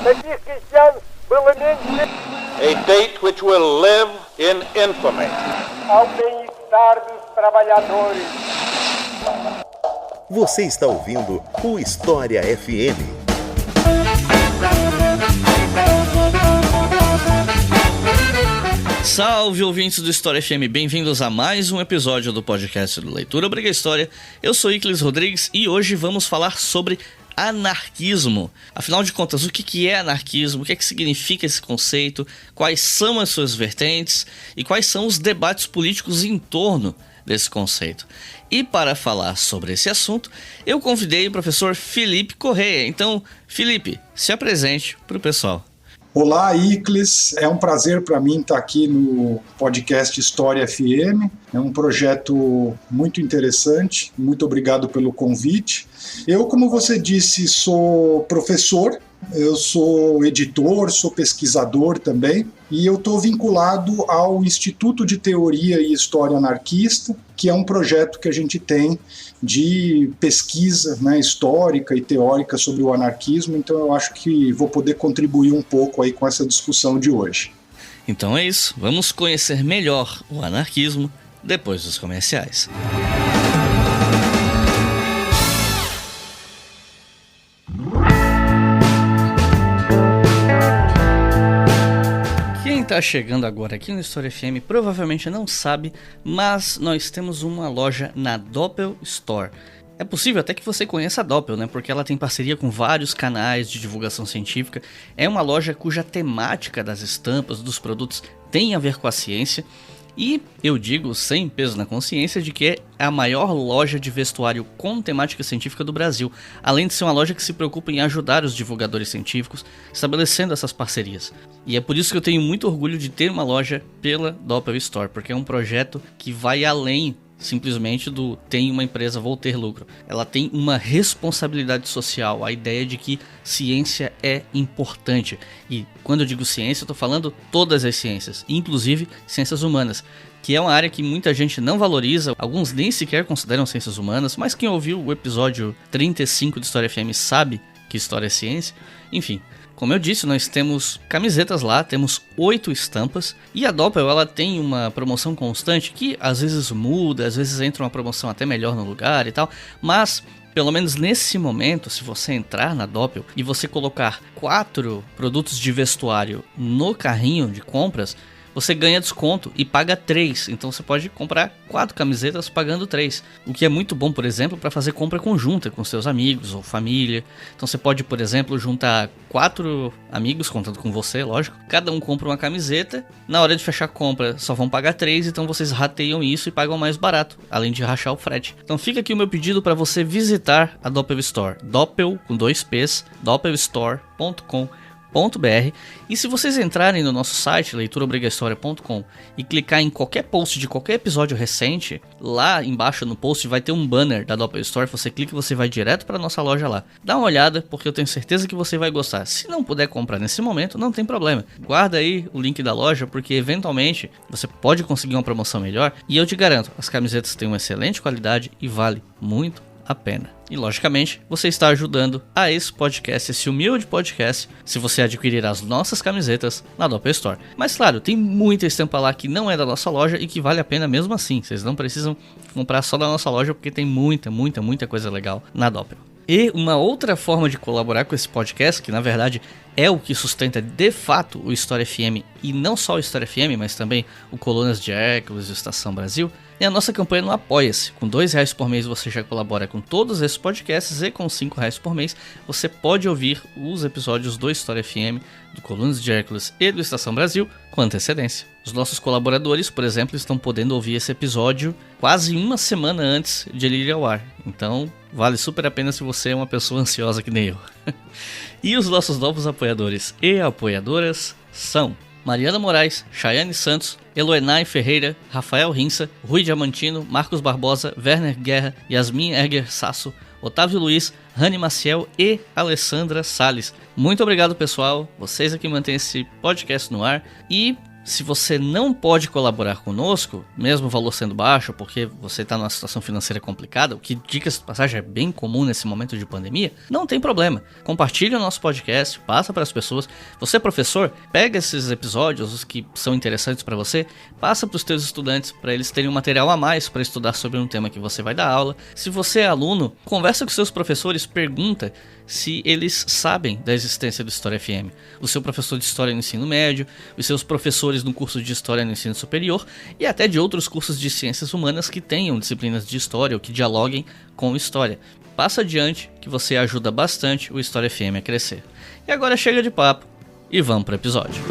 A date which will live in infamy. Ao bem-estar dos trabalhadores. Você está ouvindo o História FM. Salve, ouvintes do História FM, bem-vindos a mais um episódio do podcast do Leitura Obriga História. Eu sou Iclis Rodrigues e hoje vamos falar sobre anarquismo. Afinal de contas, o que é anarquismo? O que significa esse conceito? Quais são as suas vertentes? E quais são os debates políticos em torno desse conceito? E para falar sobre esse assunto, eu convidei o professor Felipe Correia. Então, Felipe, se apresente para o pessoal. Olá, Iclis. É um prazer para mim estar aqui no podcast História FM. É um projeto muito interessante. Muito obrigado pelo convite. Eu, como você disse, sou professor. Eu sou editor, sou pesquisador também, e eu estou vinculado ao Instituto de Teoria e História Anarquista, que é um projeto que a gente tem de pesquisa, né, histórica e teórica sobre o anarquismo, então eu acho que vou poder contribuir um pouco aí com essa discussão de hoje. Então é isso, vamos conhecer melhor o anarquismo depois dos comerciais. Quem está chegando agora aqui no História FM provavelmente não sabe, mas nós temos uma loja na Doppel Store. É possível até que você conheça a Doppel, né? Porque ela tem parceria com vários canais de divulgação científica. É uma loja cuja temática das estampas, dos produtos, tem a ver com a ciência. E eu digo sem peso na consciência de que é a maior loja de vestuário com temática científica do Brasil, além de ser uma loja que se preocupa em ajudar os divulgadores científicos, estabelecendo essas parcerias. E é por isso que eu tenho muito orgulho de ter uma loja pela Doppel Store, porque é um projeto que vai além simplesmente do tem uma empresa, vou ter lucro. Ela tem uma responsabilidade social, a ideia de que ciência é importante. E quando eu digo ciência, eu estou falando todas as ciências, inclusive ciências humanas, que é uma área que muita gente não valoriza, alguns nem sequer consideram ciências humanas, mas quem ouviu o episódio 35 de História FM sabe que história é ciência. Enfim, como eu disse, nós temos camisetas lá, temos 8 estampas, e a Doppel ela tem uma promoção constante que às vezes muda, às vezes entra uma promoção até melhor no lugar e tal, mas pelo menos nesse momento, se você entrar na Doppel e você colocar 4 produtos de vestuário no carrinho de compras, você ganha desconto e paga 3, então você pode comprar 4 camisetas pagando 3, o que é muito bom, por exemplo, para fazer compra conjunta com seus amigos ou família. Então você pode, por exemplo, juntar 4 amigos, contando com você, lógico, cada um compra uma camiseta, na hora de fechar a compra só vão pagar 3, então vocês rateiam isso e pagam mais barato, além de rachar o frete. Então fica aqui o meu pedido para você visitar a Doppel Store, Doppel com 2 P's, doppelstore.com.br. E se vocês entrarem no nosso site leituraobrigahistoria.com e clicar em qualquer post de qualquer episódio recente, lá embaixo no post vai ter um banner da Doppel Store, você clica e você vai direto para nossa loja lá. Dá uma olhada, porque eu tenho certeza que você vai gostar. Se não puder comprar nesse momento, não tem problema, guarda aí o link da loja, porque eventualmente você pode conseguir uma promoção melhor. E eu te garanto, as camisetas têm uma excelente qualidade e vale muito a pena. E logicamente, você está ajudando a esse podcast, esse humilde podcast, se você adquirir as nossas camisetas na Doppel Store. Mas claro, tem muita estampa lá que não é da nossa loja e que vale a pena mesmo assim. Vocês não precisam comprar só da nossa loja, porque tem muita coisa legal na Doppel. E uma outra forma de colaborar com esse podcast, que na verdade é o que sustenta de fato o História FM, e não só o História FM, mas também o Colunas de Hércules e o Estação Brasil, é a nossa campanha no Apoia-se. Com R$2 por mês você já colabora com todos esses podcasts, e com R$5 por mês você pode ouvir os episódios do História FM, do Colunas de Hércules e do Estação Brasil com antecedência. Os nossos colaboradores, por exemplo, estão podendo ouvir esse episódio quase uma semana antes de ele ir ao ar. Então, vale super a pena se você é uma pessoa ansiosa que nem eu. E os nossos novos apoiadores e apoiadoras são Mariana Moraes, Chayane Santos, Eloenay Ferreira, Rafael Rinça, Rui Diamantino, Marcos Barbosa, Werner Guerra, Yasmin Erger Sasso, Otávio Luiz, Rani Maciel e Alessandra Salles. Muito obrigado, pessoal. Vocês aqui mantêm esse podcast no ar. E Se você não pode colaborar conosco, mesmo o valor sendo baixo, porque você está numa situação financeira complicada, o que, dicas de passagem, é bem comum nesse momento de pandemia, não tem problema. Compartilhe o nosso podcast, passa para as pessoas. Você, professor, pega esses episódios, os que são interessantes para você, passa para os teus estudantes, para eles terem um material a mais para estudar sobre um tema que você vai dar aula. Se você é aluno, conversa com seus professores, pergunta se eles sabem da existência do História FM. O seu professor de História no ensino médio, os seus professores no curso de História no ensino superior e até de outros cursos de ciências humanas que tenham disciplinas de História ou que dialoguem com História. Passa adiante que você ajuda bastante o História FM a crescer. E agora chega de papo e vamos para o episódio.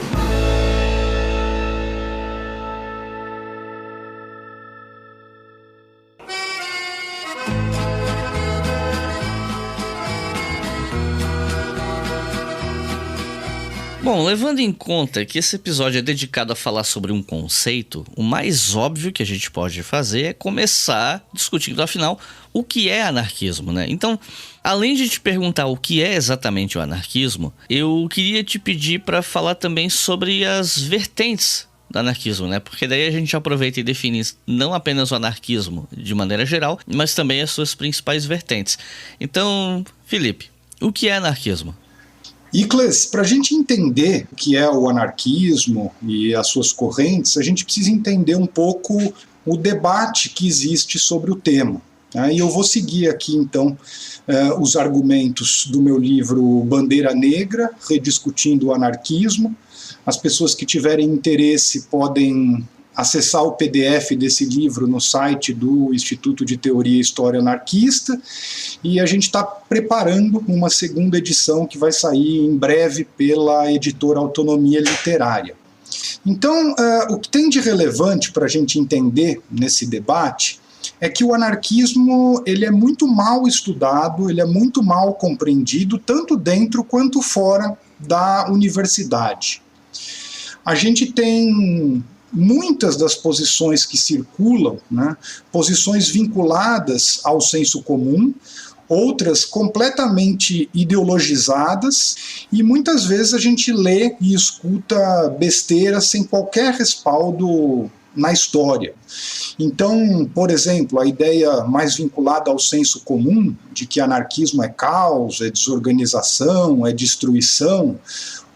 Bom, levando em conta que esse episódio é dedicado a falar sobre um conceito, o mais óbvio que a gente pode fazer é começar discutindo, afinal, o que é anarquismo, né? Então, além de te perguntar o que é exatamente o anarquismo, eu queria te pedir para falar também sobre as vertentes do anarquismo, né? Porque daí a gente aproveita e define não apenas o anarquismo de maneira geral, mas também as suas principais vertentes. Então, Felipe, o que é anarquismo? Icles, para a gente entender o que é o anarquismo e as suas correntes, a gente precisa entender um pouco o debate que existe sobre o tema. E eu vou seguir aqui, então, os argumentos do meu livro Bandeira Negra, Rediscutindo o Anarquismo. As pessoas que tiverem interesse podem acessar o PDF desse livro no site do Instituto de Teoria e História Anarquista, e a gente está preparando uma segunda edição que vai sair em breve pela editora Autonomia Literária. Então, o que tem de relevante para a gente entender nesse debate é que o anarquismo ele é muito mal estudado, ele é muito mal compreendido, tanto dentro quanto fora da universidade. A gente tem muitas das posições que circulam, né, posições vinculadas ao senso comum, outras completamente ideologizadas, e muitas vezes a gente lê e escuta besteira sem qualquer respaldo na história. Então, por exemplo, a ideia mais vinculada ao senso comum, de que anarquismo é caos, é desorganização, é destruição,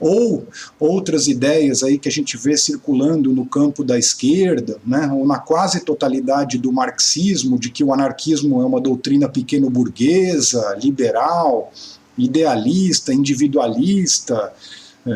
ou outras ideias aí que a gente vê circulando no campo da esquerda, né, ou na quase totalidade do marxismo, de que o anarquismo é uma doutrina pequeno-burguesa, liberal, idealista, individualista,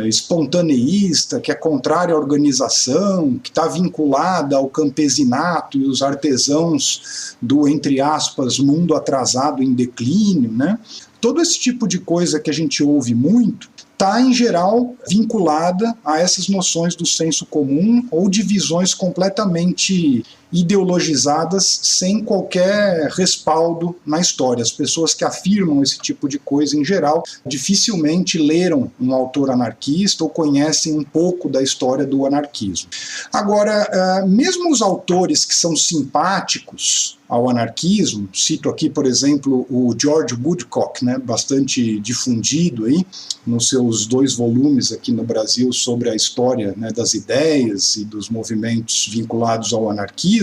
espontaneísta, que é contrária à organização, que está vinculada ao campesinato e os artesãos do, entre aspas, mundo atrasado em declínio, né? Todo esse tipo de coisa que a gente ouve muito está, em geral, vinculada a essas noções do senso comum ou de visões completamente ideologizadas sem qualquer respaldo na história. As pessoas que afirmam esse tipo de coisa, em geral, dificilmente leram um autor anarquista ou conhecem um pouco da história do anarquismo. Agora, mesmo os autores que são simpáticos ao anarquismo, cito aqui, por exemplo, o George Woodcock, né, bastante difundido aí, nos seus 2 volumes aqui no Brasil sobre a história, né, das ideias e dos movimentos vinculados ao anarquismo,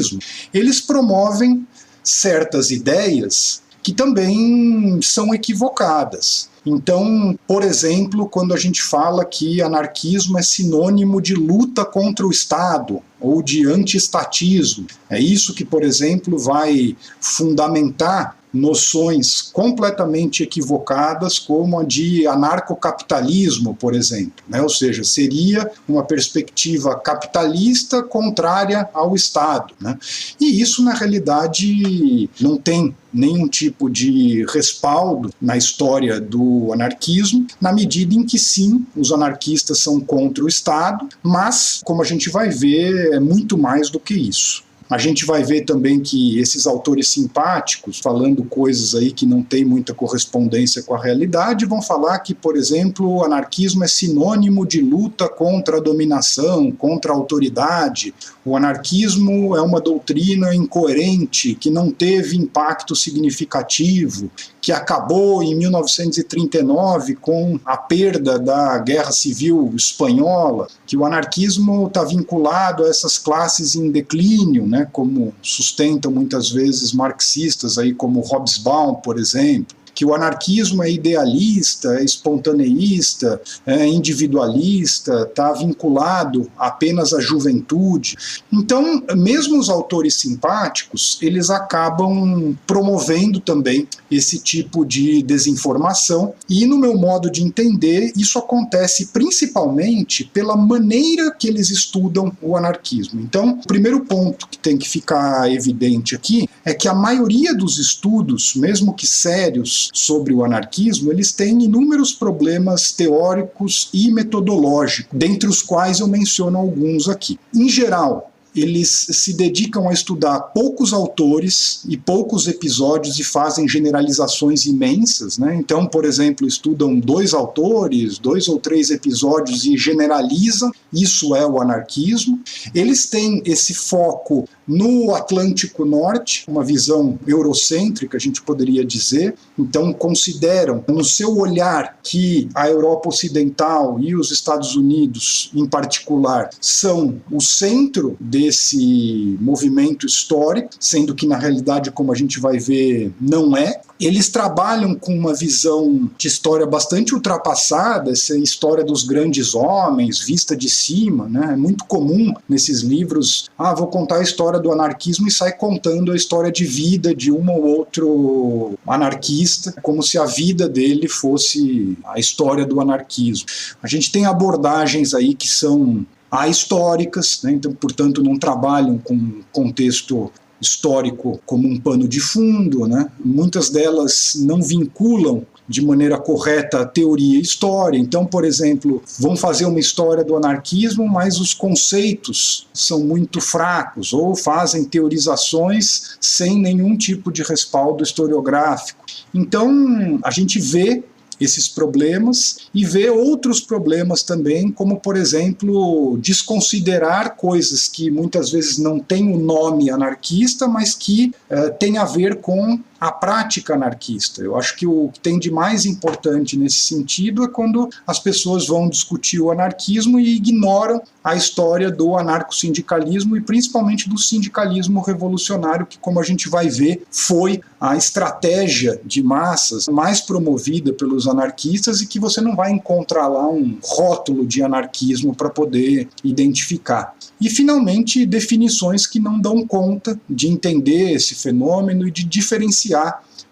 eles promovem certas ideias que também são equivocadas. Então, por exemplo, quando a gente fala que anarquismo é sinônimo de luta contra o Estado ou de anti-estatismo, é isso que, por exemplo, vai fundamentar noções completamente equivocadas como a de anarcocapitalismo, por exemplo, né? Ou seja, seria uma perspectiva capitalista contrária ao Estado, né? E isso, na realidade, não tem nenhum tipo de respaldo na história do anarquismo, na medida em que, sim, os anarquistas são contra o Estado, mas, como a gente vai ver, é muito mais do que isso. A gente vai ver também que esses autores simpáticos, falando coisas aí que não tem muita correspondência com a realidade, vão falar que, por exemplo, o anarquismo é sinônimo de luta contra a dominação, contra a autoridade. O anarquismo é uma doutrina incoerente, que não teve impacto significativo, que acabou em 1939 com a perda da Guerra Civil Espanhola, que o anarquismo está vinculado a essas classes em declínio, né, como sustentam muitas vezes marxistas, aí, como Hobsbawm, por exemplo, que o anarquismo é idealista, é espontaneísta, é individualista, está vinculado apenas à juventude. Então, mesmo os autores simpáticos, eles acabam promovendo também esse tipo de desinformação, e no meu modo de entender, isso acontece principalmente pela maneira que eles estudam o anarquismo. Então, o primeiro ponto que tem que ficar evidente aqui é que a maioria dos estudos, mesmo que sérios, sobre o anarquismo, eles têm inúmeros problemas teóricos e metodológicos, dentre os quais eu menciono alguns aqui. Em geral, eles se dedicam a estudar poucos autores e poucos episódios e fazem generalizações imensas, né? Então, por exemplo, estudam 2 autores, 2 ou 3 episódios e generalizam. Isso é o anarquismo. Eles têm esse foco no Atlântico Norte, uma visão eurocêntrica, a gente poderia dizer. Então, consideram no seu olhar que a Europa Ocidental e os Estados Unidos, em particular, são o centro desse movimento histórico, sendo que, na realidade, como a gente vai ver, não é. Eles trabalham com uma visão de história bastante ultrapassada, essa história dos grandes homens, vista de cima, né? É muito comum nesses livros, vou contar a história do anarquismo e sai contando a história de vida de um ou outro anarquista, como se a vida dele fosse a história do anarquismo. A gente tem abordagens aí que são ahistóricas, né? Então, portanto, não trabalham com contexto histórico como um pano de fundo, né? Muitas delas não vinculam de maneira correta a teoria e história. Então, por exemplo, vão fazer uma história do anarquismo, mas os conceitos são muito fracos, ou fazem teorizações sem nenhum tipo de respaldo historiográfico. Então, a gente vê esses problemas e vê outros problemas também, como, por exemplo, desconsiderar coisas que muitas vezes não têm o nome anarquista, mas que têm a ver com a prática anarquista. Eu acho que o que tem de mais importante nesse sentido é quando as pessoas vão discutir o anarquismo e ignoram a história do anarcossindicalismo e principalmente do sindicalismo revolucionário, que, como a gente vai ver, foi a estratégia de massas mais promovida pelos anarquistas e que você não vai encontrar lá um rótulo de anarquismo para poder identificar. E, finalmente, definições que não dão conta de entender esse fenômeno e de diferenciar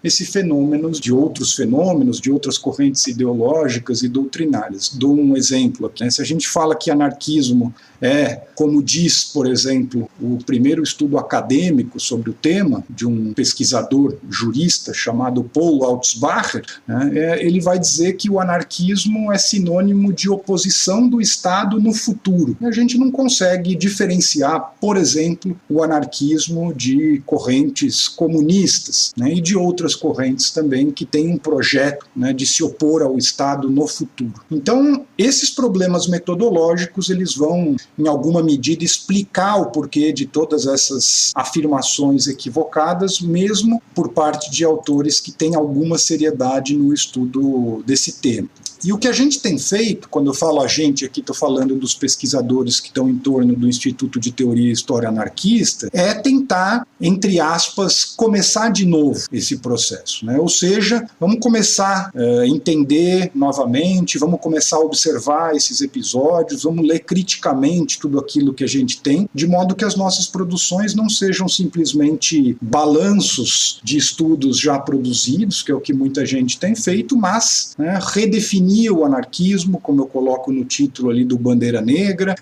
esse fenômeno de outros fenômenos, de outras correntes ideológicas e doutrinárias. Dou um exemplo aqui, né? Se a gente fala que anarquismo é, como diz, por exemplo, o primeiro estudo acadêmico sobre o tema, de um pesquisador jurista chamado Paul Altsbacher, né, ele vai dizer que o anarquismo é sinônimo de oposição do Estado no futuro. E a gente não consegue diferenciar, por exemplo, o anarquismo de correntes comunistas, né, e de outras correntes também que têm um projeto, né, de se opor ao Estado no futuro. Então, esses problemas metodológicos, eles vão, em alguma medida, explicar o porquê de todas essas afirmações equivocadas, mesmo por parte de autores que têm alguma seriedade no estudo desse tema. E o que a gente tem feito, quando eu falo a gente aqui, estou falando dos pesquisadores que estão em torno do Instituto de Teoria e História Anarquista, é tentar, entre aspas, começar de novo esse processo, né? Ou seja, vamos começar a entender novamente, vamos começar a observar esses episódios, vamos ler criticamente tudo aquilo que a gente tem, de modo que as nossas produções não sejam simplesmente balanços de estudos já produzidos, que é o que muita gente tem feito, mas, né, redefinir o anarquismo, como eu coloco no título ali do Bandeira Negra,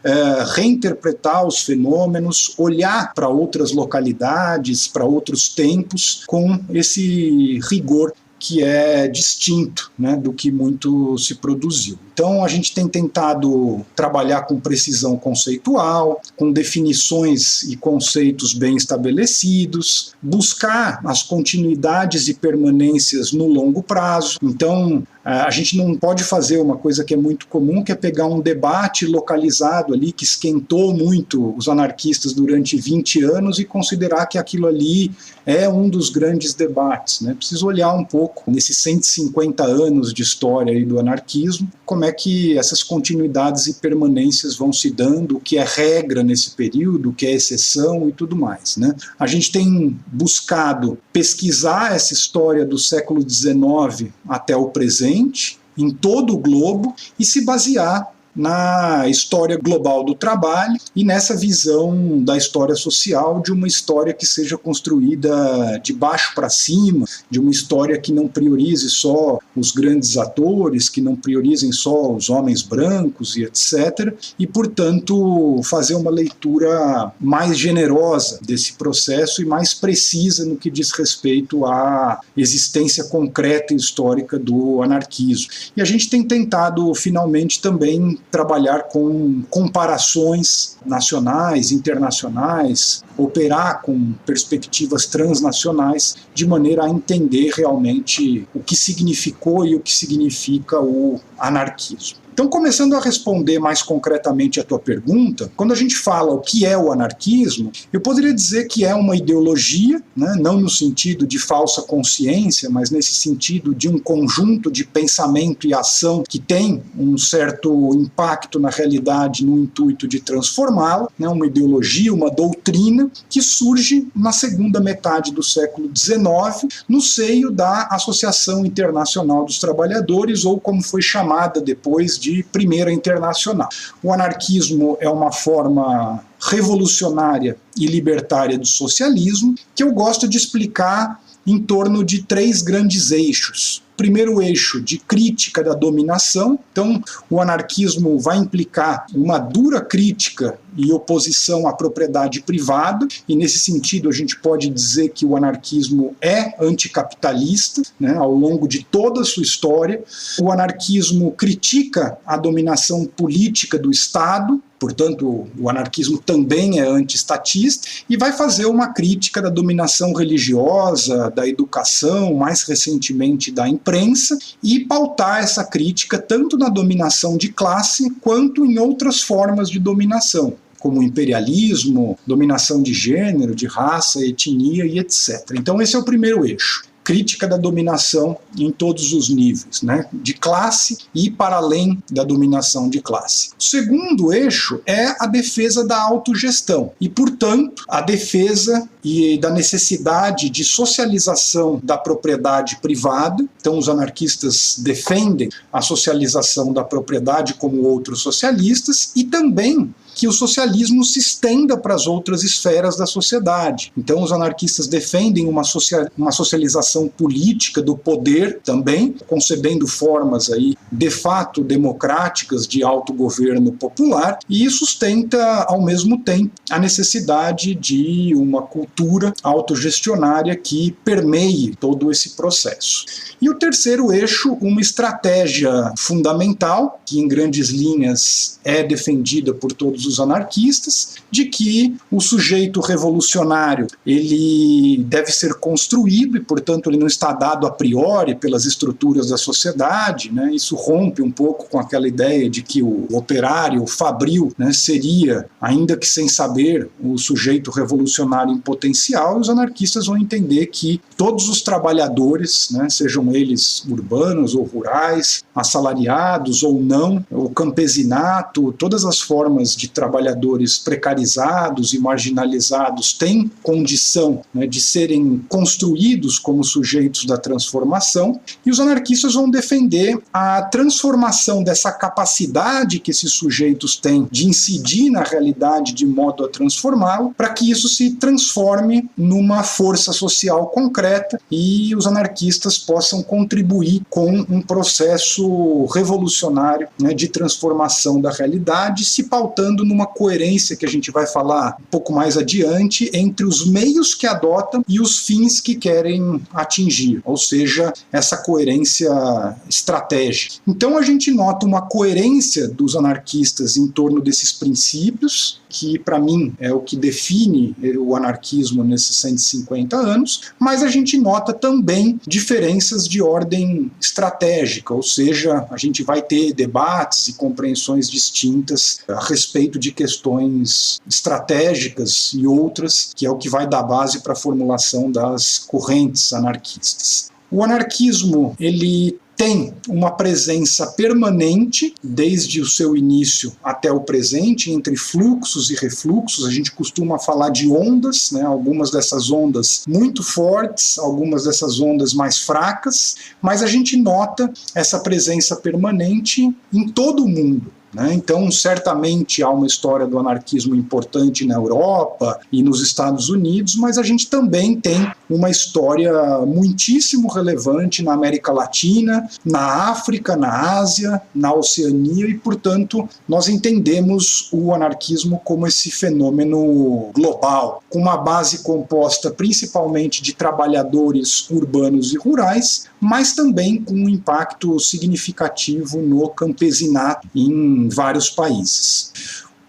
reinterpretar os fenômenos, olhar para outras localidades, para outros tempos, com esse rigor que é distinto, né, do que muito se produziu. Então a gente tem tentado trabalhar com precisão conceitual, com definições e conceitos bem estabelecidos, buscar as continuidades e permanências no longo prazo. Então a gente não pode fazer uma coisa que é muito comum, que é pegar um debate localizado ali, que esquentou muito os anarquistas durante 20 anos e considerar que aquilo ali é um dos grandes debates, né? Preciso olhar um pouco nesses 150 anos de história aí do anarquismo, como é que essas continuidades e permanências vão se dando, o que é regra nesse período, o que é exceção e tudo mais, né? A gente tem buscado pesquisar essa história do século XIX até o presente, em todo o globo, e se basear na história global do trabalho e nessa visão da história social, de uma história que seja construída de baixo para cima, de uma história que não priorize só os grandes atores, que não priorizem só os homens brancos e etc. E, portanto, fazer uma leitura mais generosa desse processo e mais precisa no que diz respeito à existência concreta e histórica do anarquismo. E a gente tem tentado, finalmente, também trabalhar com comparações nacionais, internacionais, operar com perspectivas transnacionais, de maneira a entender realmente o que significou e o que significa o anarquismo. Então, começando a responder mais concretamente a tua pergunta, quando a gente fala o que é o anarquismo, eu poderia dizer que é uma ideologia, né, não no sentido de falsa consciência, mas nesse sentido de um conjunto de pensamento e ação que tem um certo impacto na realidade no intuito de transformá-la, né, uma ideologia, uma doutrina que surge na segunda metade do século XIX, no seio da Associação Internacional dos Trabalhadores, ou como foi chamada depois de Primeira Internacional. O anarquismo é uma forma revolucionária e libertária do socialismo, que eu gosto de explicar em torno de 3 grandes eixos. Primeiro eixo, de crítica da dominação. Então, o anarquismo vai implicar uma dura crítica e oposição à propriedade privada, e nesse sentido a gente pode dizer que o anarquismo é anticapitalista, né, ao longo de toda a sua história. O anarquismo critica a dominação política do Estado, portanto, o anarquismo também é antiestatista, e vai fazer uma crítica da dominação religiosa, da educação, mais recentemente da imprensa, e pautar essa crítica tanto na dominação de classe quanto em outras formas de dominação, como imperialismo, dominação de gênero, de raça, etnia e etc. Então esse é o primeiro eixo. Crítica da dominação em todos os níveis, né, de classe e para além da dominação de classe. O segundo eixo é a defesa da autogestão e, portanto, a defesa e da necessidade de socialização da propriedade privada. Então, os anarquistas defendem a socialização da propriedade como outros socialistas, e também que o socialismo se estenda para as outras esferas da sociedade. Então, os anarquistas defendem uma socialização política do poder também, concebendo formas aí de fato democráticas de autogoverno popular, e sustenta ao mesmo tempo a necessidade de uma cultura autogestionária que permeie todo esse processo. E o terceiro eixo, uma estratégia fundamental, que em grandes linhas é defendida por todos os anarquistas, de que o sujeito revolucionário ele deve ser construído e, portanto, ele não está dado a priori pelas estruturas da sociedade, né? Isso rompe um pouco com aquela ideia de que o operário, o fabril, né, seria, ainda que sem saber, o sujeito revolucionário em potencial. E os anarquistas vão entender que todos os trabalhadores, né, sejam eles urbanos ou rurais, assalariados ou não, o campesinato, todas as formas de trabalhadores precarizados e marginalizados têm condição, né, de serem construídos como sujeitos da transformação, e os anarquistas vão defender a transformação dessa capacidade que esses sujeitos têm de incidir na realidade de modo a transformá-lo, para que isso se transforme numa força social concreta e os anarquistas possam contribuir com um processo revolucionário, né, de transformação da realidade, se pautando entrando numa coerência que a gente vai falar um pouco mais adiante entre os meios que adotam e os fins que querem atingir, ou seja, essa coerência estratégica. Então a gente nota uma coerência dos anarquistas em torno desses princípios, que para mim é o que define o anarquismo nesses 150 anos, mas a gente nota também diferenças de ordem estratégica, ou seja, a gente vai ter debates e compreensões distintas a respeito de questões estratégicas e outras, que é o que vai dar base para a formulação das correntes anarquistas. O anarquismo, ele tem uma presença permanente desde o seu início até o presente, entre fluxos e refluxos. A gente costuma falar de ondas, né? Algumas dessas ondas muito fortes, algumas dessas ondas mais fracas, mas a gente nota essa presença permanente em todo o mundo. Então, certamente há uma história do anarquismo importante na Europa e nos Estados Unidos, mas a gente também tem uma história muitíssimo relevante na América Latina, na África, na Ásia, na Oceania e, portanto, nós entendemos o anarquismo como esse fenômeno global, com uma base composta principalmente de trabalhadores urbanos e rurais, mas também com um impacto significativo no campesinato em vários países.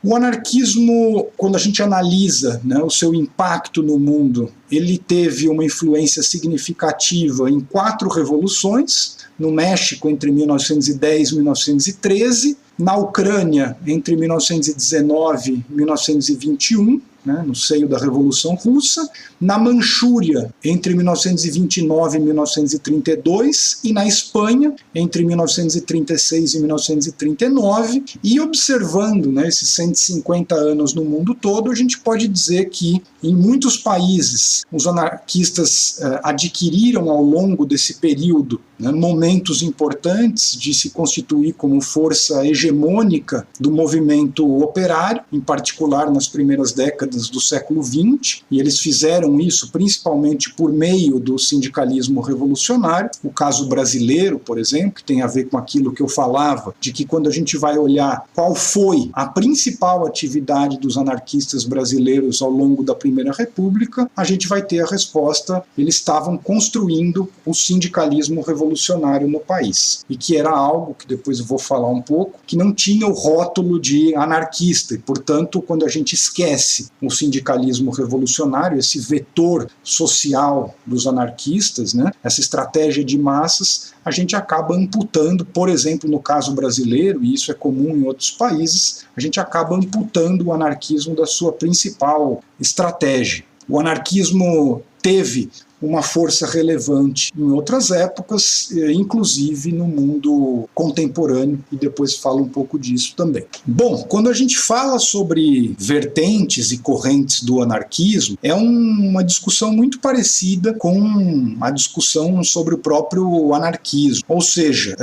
O anarquismo, quando a gente analisa, o seu impacto no mundo, ele teve uma influência significativa em 4 revoluções, no México entre 1910 e 1913, na Ucrânia entre 1919 e 1921, no seio da Revolução Russa, na Manchúria entre 1929 e 1932 e na Espanha entre 1936 e 1939, e observando esses 150 anos no mundo todo, a gente pode dizer que em muitos países os anarquistas adquiriram ao longo desse período momentos importantes de se constituir como força hegemônica do movimento operário, em particular nas primeiras décadas do século XX, e eles fizeram isso principalmente por meio do sindicalismo revolucionário. O caso brasileiro, por exemplo, que tem a ver com aquilo que eu falava, de que quando a gente vai olhar qual foi a principal atividade dos anarquistas brasileiros ao longo da Primeira República, a gente vai ter a resposta: eles estavam construindo o sindicalismo revolucionário no país, e que era algo que depois eu vou falar um pouco, que não tinha o rótulo de anarquista, e portanto, quando a gente esquece o sindicalismo revolucionário, esse vetor social dos anarquistas, essa estratégia de massas, a gente acaba amputando, por exemplo, no caso brasileiro, e isso é comum em outros países, a gente acaba amputando o anarquismo da sua principal estratégia. O anarquismo teve uma força relevante em outras épocas, inclusive no mundo contemporâneo, e depois falo um pouco disso também. Bom, quando a gente fala sobre vertentes e correntes do anarquismo, é uma discussão muito parecida com a discussão sobre o próprio anarquismo, ou seja,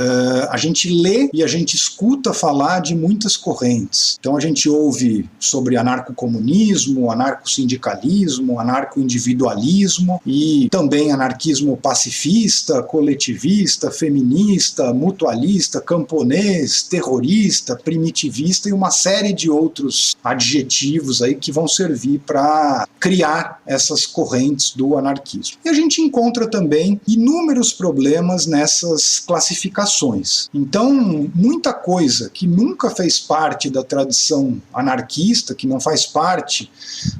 a gente lê e a gente escuta falar de muitas correntes. Então a gente ouve sobre anarcocomunismo, anarcossindicalismo, anarcoindividualismo e também anarquismo pacifista, coletivista, feminista, mutualista, camponês, terrorista, primitivista e uma série de outros adjetivos aí que vão servir para criar essas correntes do anarquismo. E a gente encontra também inúmeros problemas nessas classificações. Então, muita coisa que nunca fez parte da tradição anarquista, que não faz parte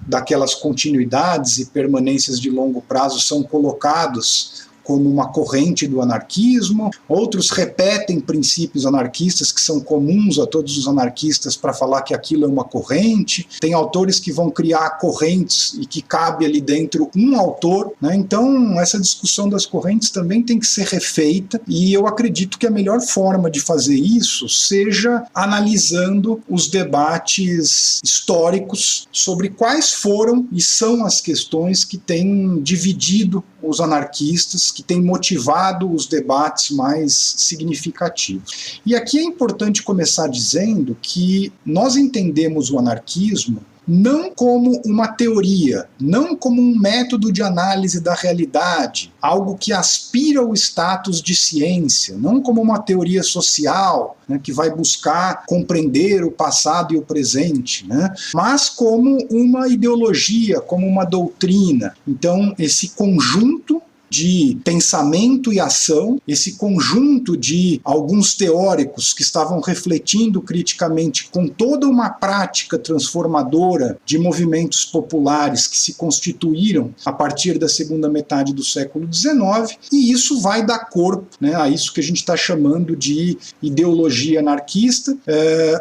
daquelas continuidades e permanências de longo prazo, são colocados como uma corrente do anarquismo, outros repetem princípios anarquistas que são comuns a todos os anarquistas para falar que aquilo é uma corrente, tem autores que vão criar correntes e que cabe ali dentro um autor, Então essa discussão das correntes também tem que ser refeita, e eu acredito que a melhor forma de fazer isso seja analisando os debates históricos sobre quais foram e são as questões que têm dividido os anarquistas, que têm motivado os debates mais significativos. E aqui é importante começar dizendo que nós entendemos o anarquismo não como uma teoria, não como um método de análise da realidade, algo que aspira ao status de ciência, não como uma teoria social, né, que vai buscar compreender o passado e o presente, né, mas como uma ideologia, como uma doutrina. Então, esse conjunto de pensamento e ação, esse conjunto de alguns teóricos que estavam refletindo criticamente com toda uma prática transformadora de movimentos populares que se constituíram a partir da segunda metade do século XIX, e isso vai dar corpo, né, a isso que a gente está chamando de ideologia anarquista,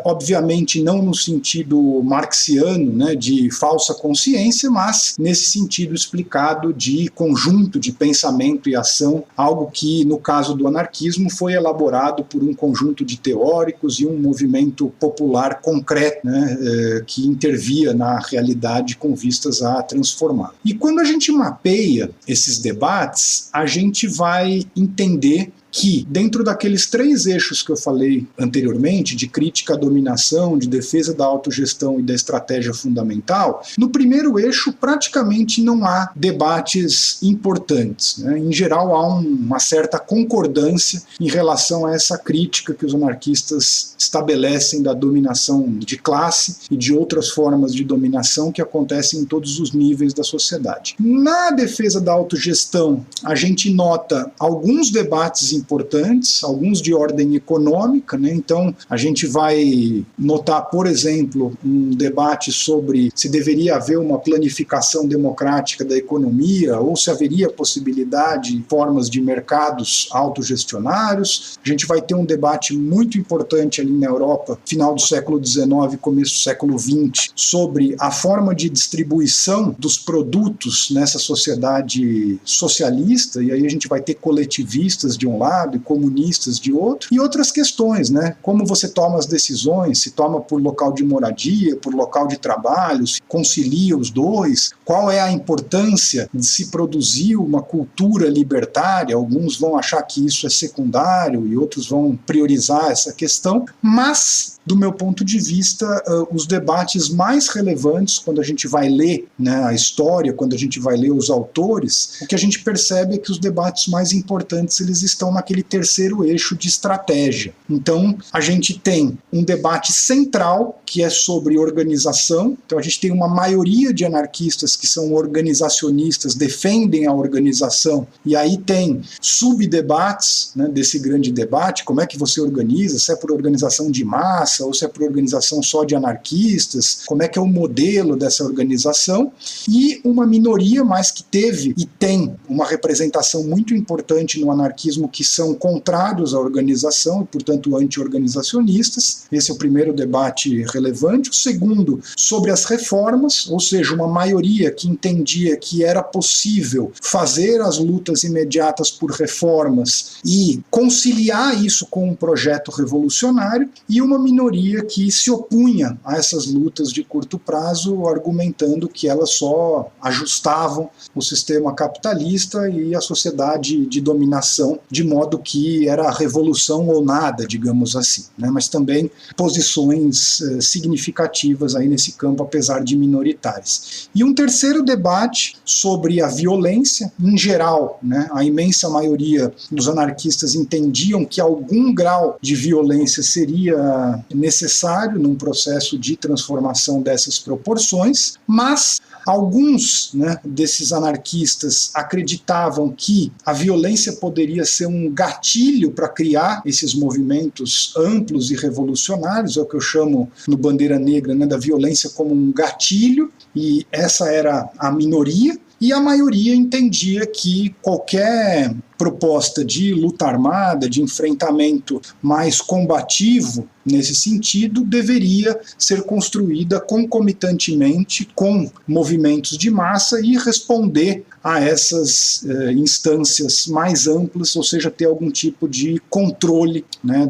obviamente não no sentido marxiano, né, de falsa consciência, mas nesse sentido explicado de conjunto de pensamento e ação, algo que, no caso do anarquismo, foi elaborado por um conjunto de teóricos e um movimento popular concreto, né, que intervia na realidade com vistas a transformar. E quando a gente mapeia esses debates, a gente vai entender que, dentro daqueles 3 eixos que eu falei anteriormente, de crítica à dominação, de defesa da autogestão e da estratégia fundamental, no primeiro eixo praticamente não há debates importantes, né? Em geral, há uma certa concordância em relação a essa crítica que os anarquistas estabelecem da dominação de classe e de outras formas de dominação que acontecem em todos os níveis da sociedade. Na defesa da autogestão, a gente nota alguns debates importantes, alguns de ordem econômica, né? Então a gente vai notar, por exemplo, um debate sobre se deveria haver uma planificação democrática da economia ou se haveria possibilidade de formas de mercados autogestionários. A gente vai ter um debate muito importante ali na Europa, final do século XIX, começo do século XX, sobre a forma de distribuição dos produtos nessa sociedade socialista, e aí a gente vai ter coletivistas de um lado e comunistas de outro, e outras questões, né? Como você toma as decisões, se toma por local de moradia, por local de trabalho, se concilia os dois, qual é a importância de se produzir uma cultura libertária. Alguns vão achar que isso é secundário e outros vão priorizar essa questão, mas, do meu ponto de vista, os debates mais relevantes, quando a gente vai ler, né, a história, quando a gente vai ler os autores, o que a gente percebe é que os debates mais importantes eles estão naquele terceiro eixo de estratégia. Então, a gente tem um debate central, que é sobre organização. Então, a gente tem uma maioria de anarquistas que são organizacionistas, defendem a organização, e aí tem subdebates, né, desse grande debate, como é que você organiza, se é por organização de massa, ou se é por organização só de anarquistas, como é que é o modelo dessa organização, e uma minoria, mas que teve e tem uma representação muito importante no anarquismo, que são contrários à organização e, portanto, anti-organizacionistas. Esse é o primeiro debate relevante. O segundo, sobre as reformas, ou seja, uma maioria que entendia que era possível fazer as lutas imediatas por reformas e conciliar isso com um projeto revolucionário, e uma minoria que se opunha a essas lutas de curto prazo, argumentando que elas só ajustavam o sistema capitalista e a sociedade de dominação, de modo que era revolução ou nada, digamos assim, né? Mas também posições significativas aí nesse campo, apesar de minoritárias. E um terceiro debate sobre a violência, em geral, né? A imensa maioria dos anarquistas entendiam que algum grau de violência seria necessário num processo de transformação dessas proporções, mas alguns, né, desses anarquistas acreditavam que a violência poderia ser um gatilho para criar esses movimentos amplos e revolucionários, é o que eu chamo no Bandeira Negra, né, da violência como um gatilho, e essa era a minoria. E a maioria entendia que qualquer proposta de luta armada, de enfrentamento mais combativo, nesse sentido, deveria ser construída concomitantemente com movimentos de massa e responder a essas instâncias mais amplas, ou seja, ter algum tipo de controle, né,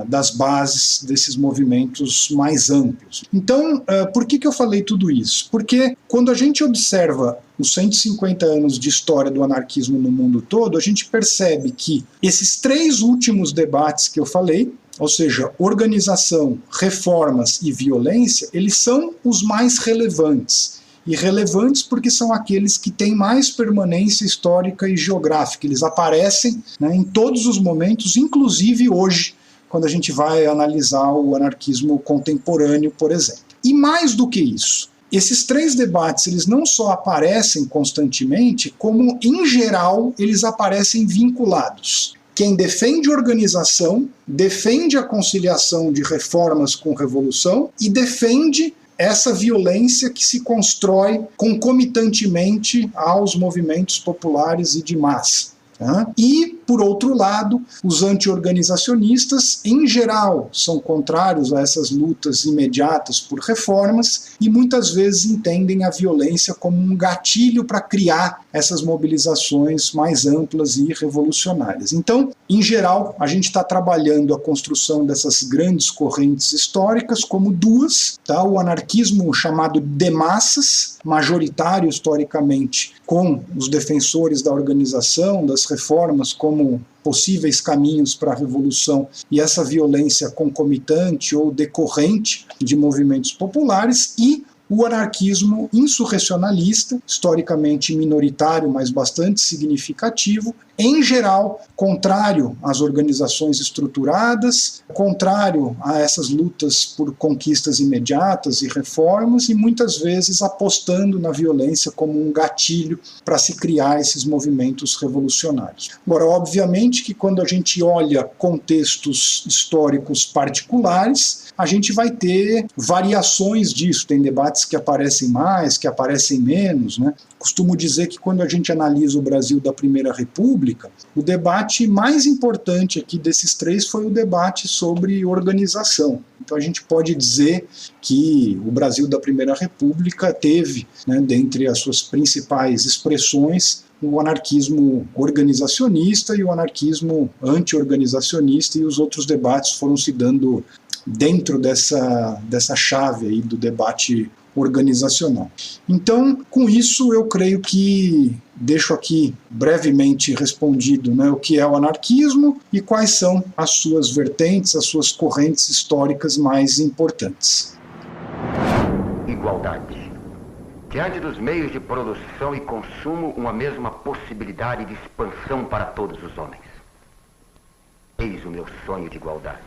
das bases desses movimentos mais amplos. Então, por que eu falei tudo isso? Porque quando a gente observa os 150 anos de história do anarquismo no mundo todo, a gente percebe que esses 3 últimos debates que eu falei, ou seja, organização, reformas e violência, eles são os mais relevantes. E relevantes porque são aqueles que têm mais permanência histórica e geográfica. Eles aparecem, né, em todos os momentos, inclusive hoje, quando a gente vai analisar o anarquismo contemporâneo, por exemplo. E mais do que isso, esses 3 debates, eles não só aparecem constantemente, como, em geral, eles aparecem vinculados. Quem defende organização, defende a conciliação de reformas com revolução e defende essa violência que se constrói concomitantemente aos movimentos populares e de massa. E, por outro lado, os anti-organizacionistas, em geral, são contrários a essas lutas imediatas por reformas e muitas vezes entendem a violência como um gatilho para criar essas mobilizações mais amplas e revolucionárias. Então, em geral, a gente está trabalhando a construção dessas grandes correntes históricas como duas, tá? O anarquismo chamado de massas, majoritário historicamente, com os defensores da organização, das reformas como possíveis caminhos para a revolução, e essa violência concomitante ou decorrente de movimentos populares, e o anarquismo insurrecionalista, historicamente minoritário, mas bastante significativo, em geral, contrário às organizações estruturadas, contrário a essas lutas por conquistas imediatas e reformas, e muitas vezes apostando na violência como um gatilho para se criar esses movimentos revolucionários. Agora, obviamente que quando a gente olha contextos históricos particulares, a gente vai ter variações disso, tem debates que aparecem mais, que aparecem menos, né? Costumo dizer que quando a gente analisa o Brasil da Primeira República, o debate mais importante aqui desses 3 foi o debate sobre organização. Então a gente pode dizer que o Brasil da Primeira República teve, né, dentre as suas principais expressões, o anarquismo organizacionista e o anarquismo anti-organizacionista, e os outros debates foram se dando dentro dessa chave aí do debate organizacional. Então, com isso, eu creio que deixo aqui brevemente respondido, né, o que é o anarquismo e quais são as suas vertentes, as suas correntes históricas mais importantes. Igualdade. Diante dos meios de produção e consumo, uma mesma possibilidade de expansão para todos os homens. Eis o meu sonho de igualdade.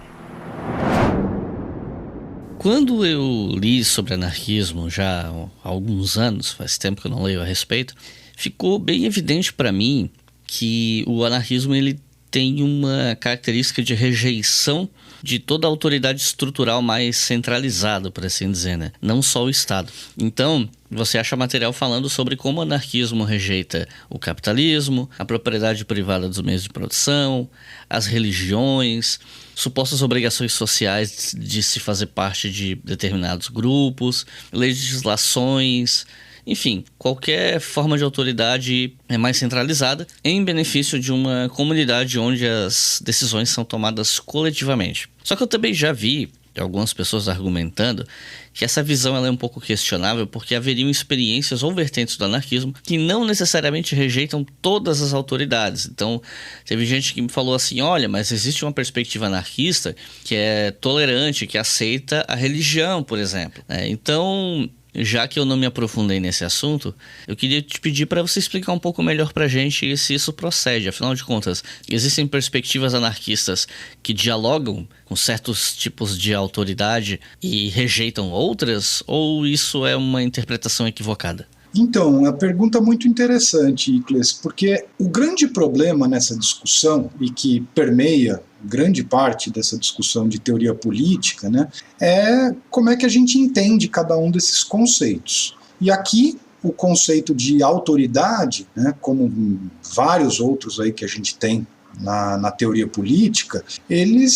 Quando eu li sobre anarquismo já há alguns anos, faz tempo que eu não leio a respeito, ficou bem evidente para mim que o anarquismo ele tem uma característica de rejeição de toda a autoridade estrutural mais centralizada, por assim dizer, né? Não só o Estado. Então, você acha material falando sobre como o anarquismo rejeita o capitalismo, a propriedade privada dos meios de produção, as religiões, supostas obrigações sociais de se fazer parte de determinados grupos, legislações, enfim, qualquer forma de autoridade é mais centralizada em benefício de uma comunidade onde as decisões são tomadas coletivamente. Só que eu também já vi algumas pessoas argumentando que essa visão ela é um pouco questionável porque haveriam experiências ou vertentes do anarquismo que não necessariamente rejeitam todas as autoridades. Então, teve gente que me falou assim, olha, mas existe uma perspectiva anarquista que é tolerante, que aceita a religião, por exemplo. Então, já que eu não me aprofundei nesse assunto, eu queria te pedir para você explicar um pouco melhor para a gente se isso procede. Afinal de contas, existem perspectivas anarquistas que dialogam com certos tipos de autoridade e rejeitam outras? Ou isso é uma interpretação equivocada? Então, é uma pergunta muito interessante, Icles, porque o grande problema nessa discussão, e que permeia grande parte dessa discussão de teoria política, né, é como é que a gente entende cada um desses conceitos. E aqui, o conceito de autoridade, né, como vários outros aí que a gente tem na teoria política, ele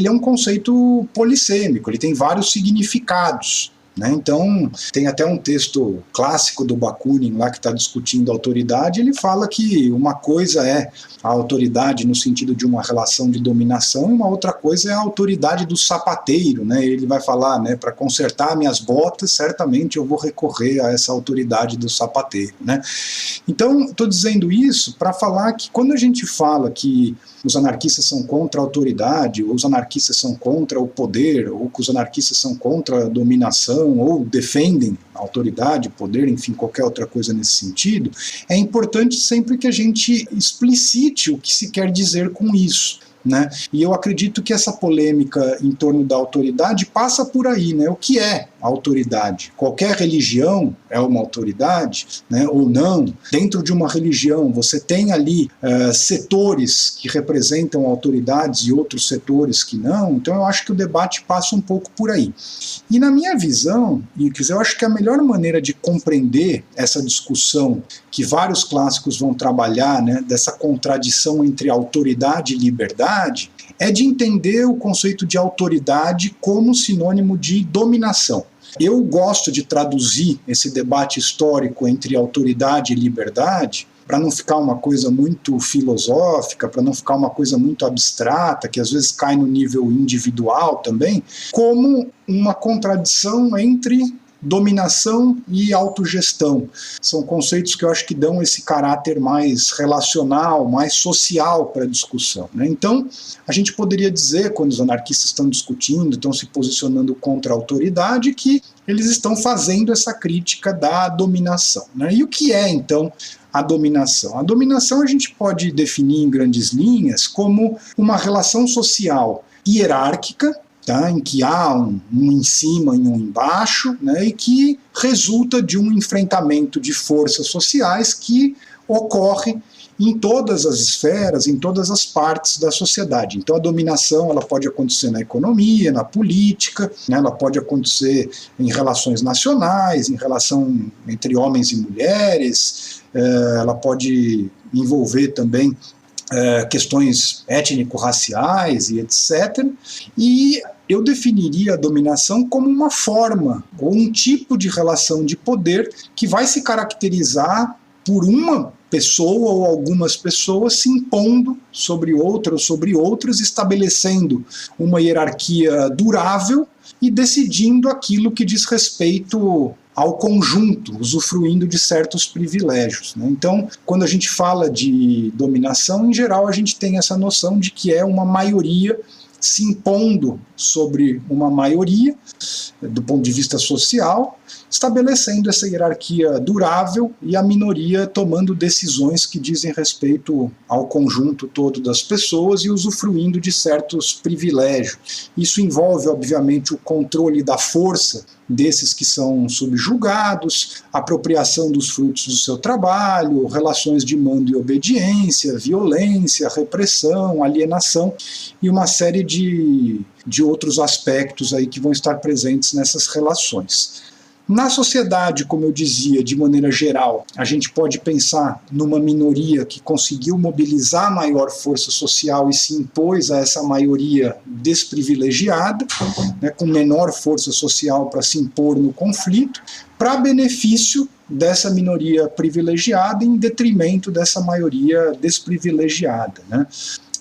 é um conceito polissêmico, ele tem vários significados. né? Então, tem até um texto clássico do Bakunin lá que está discutindo a autoridade, ele fala que uma coisa é a autoridade no sentido de uma relação de dominação e uma outra coisa é a autoridade do sapateiro, né? Ele vai falar, né, para consertar minhas botas, certamente eu vou recorrer a essa autoridade do sapateiro, né? Então, estou dizendo isso para falar que quando a gente fala que os anarquistas são contra a autoridade, ou os anarquistas são contra o poder, ou que os anarquistas são contra a dominação, ou defendem a autoridade, poder, enfim, qualquer outra coisa nesse sentido, é importante sempre que a gente explicite o que se quer dizer com isso, né? E eu acredito que essa polêmica em torno da autoridade passa por aí, né? O que é a autoridade? Qualquer religião é uma autoridade, né? Ou não? Dentro de uma religião você tem ali setores que representam autoridades e outros setores que não, então eu acho que o debate passa um pouco por aí. E na minha visão, eu acho que a melhor maneira de compreender essa discussão que vários clássicos vão trabalhar, né, dessa contradição entre autoridade e liberdade, é de entender o conceito de autoridade como sinônimo de dominação. Eu gosto de traduzir esse debate histórico entre autoridade e liberdade, para não ficar uma coisa muito filosófica, para não ficar uma coisa muito abstrata, que às vezes cai no nível individual também, como uma contradição entre dominação e autogestão. São conceitos que eu acho que dão esse caráter mais relacional, mais social para a discussão, né? Então, a gente poderia dizer, quando os anarquistas estão discutindo, estão se posicionando contra a autoridade, que eles estão fazendo essa crítica da dominação, né? E o que é, então, a dominação? A dominação a gente pode definir em grandes linhas como uma relação social hierárquica, tá, em que há um em cima e um embaixo, né, e que resulta de um enfrentamento de forças sociais que ocorre em todas as esferas, em todas as partes da sociedade. Então a dominação ela pode acontecer na economia, na política, né, ela pode acontecer em relações nacionais, em relação entre homens e mulheres, ela pode envolver também questões étnico-raciais e etc. E eu definiria a dominação como uma forma ou um tipo de relação de poder que vai se caracterizar por uma pessoa ou algumas pessoas se impondo sobre outra ou sobre outras, estabelecendo uma hierarquia durável e decidindo aquilo que diz respeito ao conjunto, usufruindo de certos privilégios, né? Então, quando a gente fala de dominação, em geral a gente tem essa noção de que é uma maioria se impondo sobre uma maioria, do ponto de vista social, estabelecendo essa hierarquia durável e a minoria tomando decisões que dizem respeito ao conjunto todo das pessoas e usufruindo de certos privilégios. Isso envolve, obviamente, o controle da força desses que são subjugados, apropriação dos frutos do seu trabalho, relações de mando e obediência, violência, repressão, alienação e uma série de outros aspectos aí que vão estar presentes nessas relações. Na sociedade, como eu dizia, de maneira geral, a gente pode pensar numa minoria que conseguiu mobilizar maior força social e se impôs a essa maioria desprivilegiada, né, com menor força social para se impor no conflito, para benefício dessa minoria privilegiada em detrimento dessa maioria desprivilegiada, né?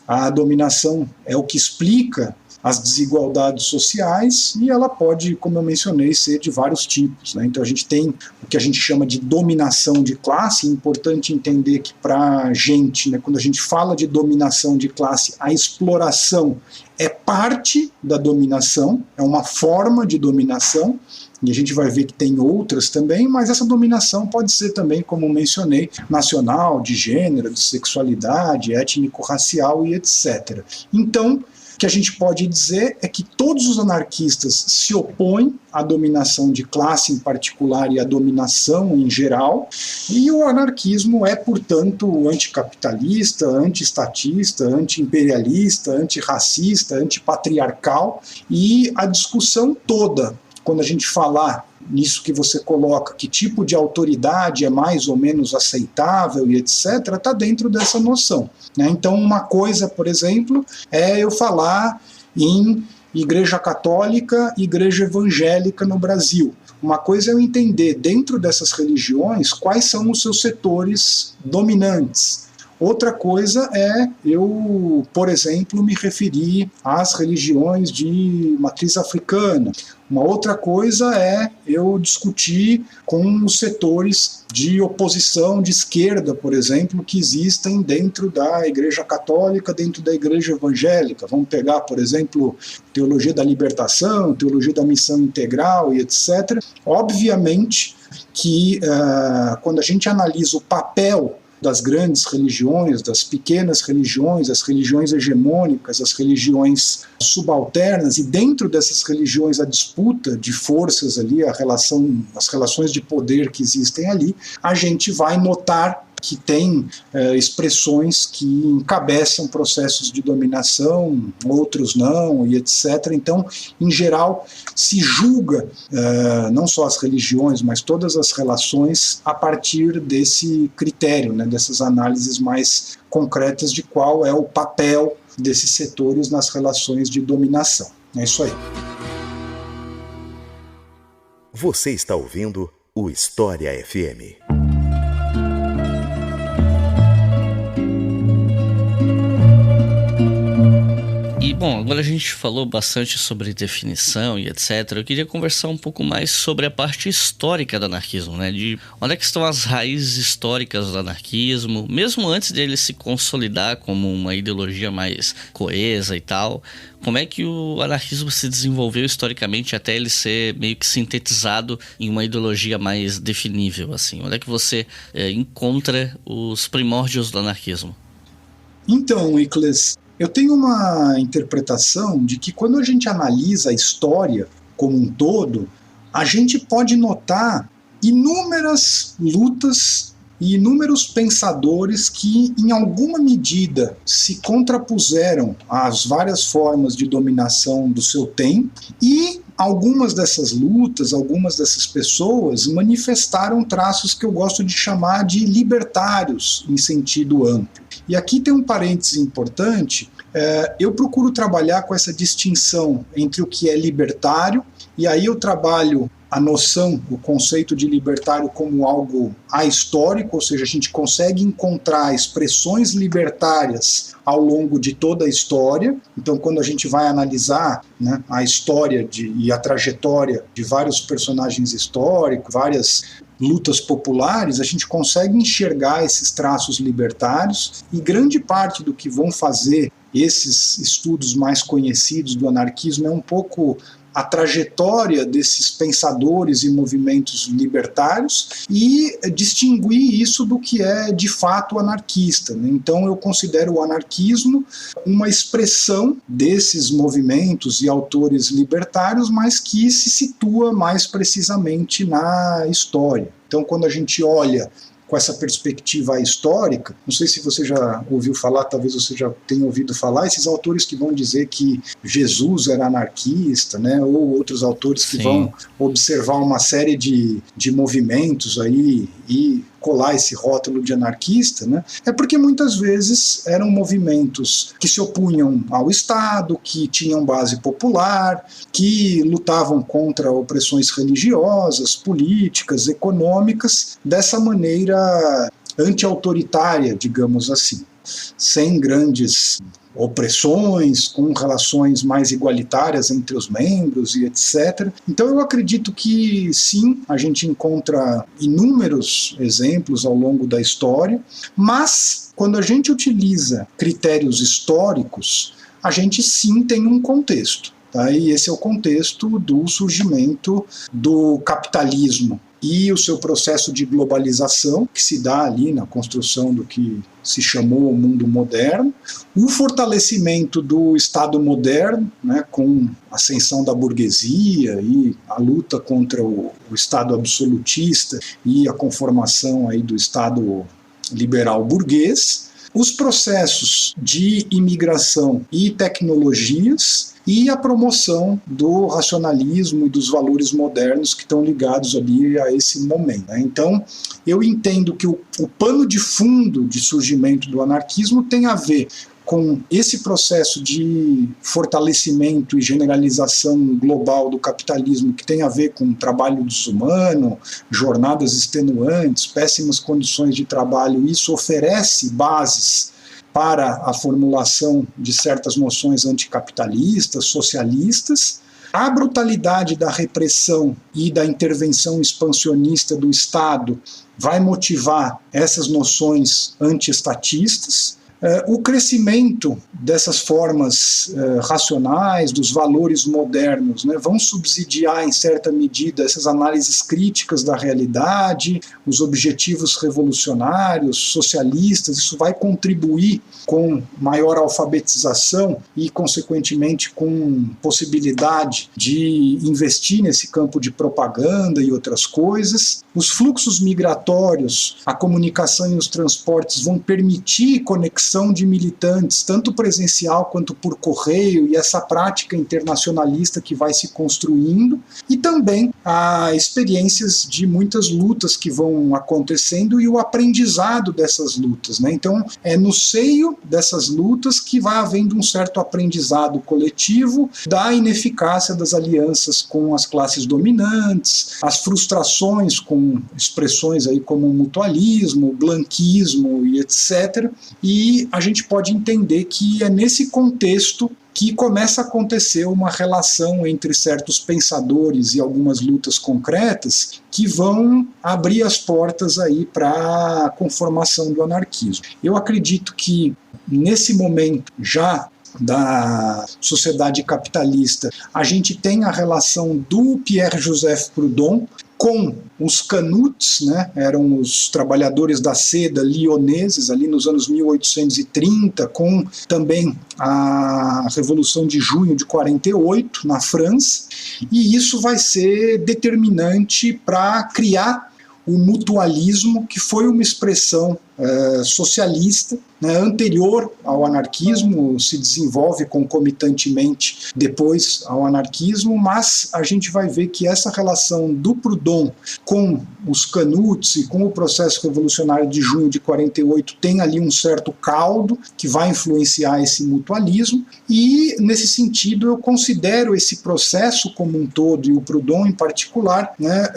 A dominação é o que explica as desigualdades sociais e ela pode, como eu mencionei, ser de vários tipos, né? Então a gente tem o que a gente chama de dominação de classe. É importante entender que para a gente, né, quando a gente fala de dominação de classe, a exploração é parte da dominação, é uma forma de dominação, e a gente vai ver que tem outras também, mas essa dominação pode ser também, como mencionei, nacional, de gênero, de sexualidade, étnico-racial e etc. Então, o que a gente pode dizer é que todos os anarquistas se opõem à dominação de classe em particular e à dominação em geral, e o anarquismo é, portanto, anticapitalista, antiestatista, antiimperialista, antirracista, antipatriarcal, e a discussão toda, quando a gente falar nisso que você coloca, que tipo de autoridade é mais ou menos aceitável e etc., está dentro dessa noção, né? Então, uma coisa, por exemplo, é eu falar em Igreja Católica e Igreja Evangélica no Brasil. Uma coisa é eu entender dentro dessas religiões quais são os seus setores dominantes. Outra coisa é eu, por exemplo, me referir às religiões de matriz africana. Uma outra coisa é eu discutir com os setores de oposição de esquerda, por exemplo, que existem dentro da Igreja Católica, dentro da Igreja Evangélica. Vamos pegar, por exemplo, teologia da libertação, teologia da missão integral e etc. Obviamente que quando a gente analisa o papel das grandes religiões, das pequenas religiões, as religiões hegemônicas, as religiões subalternas, e dentro dessas religiões a disputa de forças ali, as relações de poder que existem ali, a gente vai notar que tem expressões que encabeçam processos de dominação, outros não, e etc. Então, em geral, se julga não só as religiões, mas todas as relações a partir desse critério, né, dessas análises mais concretas de qual é o papel desses setores nas relações de dominação. É isso aí. Você está ouvindo o História FM. Bom, agora a gente falou bastante sobre definição e etc. Eu queria conversar um pouco mais sobre a parte histórica do anarquismo, né? De onde é que estão as raízes históricas do anarquismo, mesmo antes dele se consolidar como uma ideologia mais coesa e tal. Como é que o anarquismo se desenvolveu historicamente até ele ser meio que sintetizado em uma ideologia mais definível, assim? Onde é que você encontra os primórdios do anarquismo? Então, Icles, eu tenho uma interpretação de que quando a gente analisa a história como um todo, a gente pode notar inúmeras lutas e inúmeros pensadores que, em alguma medida, se contrapuseram às várias formas de dominação do seu tempo, e algumas dessas lutas, algumas dessas pessoas manifestaram traços que eu gosto de chamar de libertários em sentido amplo. E aqui tem um parêntese importante, eu procuro trabalhar com essa distinção entre o que é libertário, e aí eu trabalho a noção, o conceito de libertário como algo ahistórico, ou seja, a gente consegue encontrar expressões libertárias ao longo de toda a história. Então, quando a gente vai analisar, né, a história e a trajetória de vários personagens históricos, várias lutas populares, a gente consegue enxergar esses traços libertários, e grande parte do que vão fazer esses estudos mais conhecidos do anarquismo é um pouco a trajetória desses pensadores e movimentos libertários e distinguir isso do que é de fato anarquista, né? Então eu considero o anarquismo uma expressão desses movimentos e autores libertários, mas que se situa mais precisamente na história. Então quando a gente olha com essa perspectiva histórica, não sei se você já ouviu falar, talvez você já tenha ouvido falar, esses autores que vão dizer que Jesus era anarquista, né, ou outros autores que vão observar uma série de movimentos aí e colar esse rótulo de anarquista, né, é porque muitas vezes eram movimentos que se opunham ao Estado, que tinham base popular, que lutavam contra opressões religiosas, políticas, econômicas, dessa maneira anti-autoritária, digamos assim, sem grandes opressões, com relações mais igualitárias entre os membros e etc. Então eu acredito que sim, a gente encontra inúmeros exemplos ao longo da história, mas quando a gente utiliza critérios históricos, a gente sim tem um contexto, tá? E esse é o contexto do surgimento do capitalismo e o seu processo de globalização, que se dá ali na construção do que se chamou o mundo moderno, o fortalecimento do Estado moderno, né, com a ascensão da burguesia e a luta contra o Estado absolutista e a conformação aí do Estado liberal burguês, os processos de imigração e tecnologias e a promoção do racionalismo e dos valores modernos que estão ligados ali a esse momento, né? Então, eu entendo que o pano de fundo de surgimento do anarquismo tem a ver com esse processo de fortalecimento e generalização global do capitalismo, que tem a ver com trabalho desumano, jornadas extenuantes, péssimas condições de trabalho, isso oferece bases para a formulação de certas noções anticapitalistas, socialistas. A brutalidade da repressão e da intervenção expansionista do Estado vai motivar essas noções antiestatistas. O crescimento dessas formas racionais, dos valores modernos, né, vão subsidiar, em certa medida, essas análises críticas da realidade, os objetivos revolucionários, socialistas. Isso vai contribuir com maior alfabetização e, consequentemente, com possibilidade de investir nesse campo de propaganda e outras coisas. Os fluxos migratórios, a comunicação e os transportes vão permitir conexão de militantes, tanto presencial quanto por correio, e essa prática internacionalista que vai se construindo, e também as experiências de muitas lutas que vão acontecendo e o aprendizado dessas lutas, né? Então, é no seio dessas lutas que vai havendo um certo aprendizado coletivo da ineficácia das alianças com as classes dominantes, as frustrações com expressões aí como mutualismo, blanquismo e etc. E a gente pode entender que é nesse contexto que começa a acontecer uma relação entre certos pensadores e algumas lutas concretas que vão abrir as portas aí para a conformação do anarquismo. Eu acredito que nesse momento já da sociedade capitalista, a gente tem a relação do Pierre-Joseph Proudhon com os canuts, né, eram os trabalhadores da seda lioneses ali nos anos 1830, com também a Revolução de Junho de 48 na França, e isso vai ser determinante para criar o mutualismo, que foi uma expressão socialista, né, anterior ao anarquismo, se desenvolve concomitantemente depois ao anarquismo, mas a gente vai ver que essa relação do Proudhon com os canuts e com o processo revolucionário de junho de 48 tem ali um certo caldo que vai influenciar esse mutualismo, e nesse sentido eu considero esse processo como um todo, e o Proudhon em particular, né,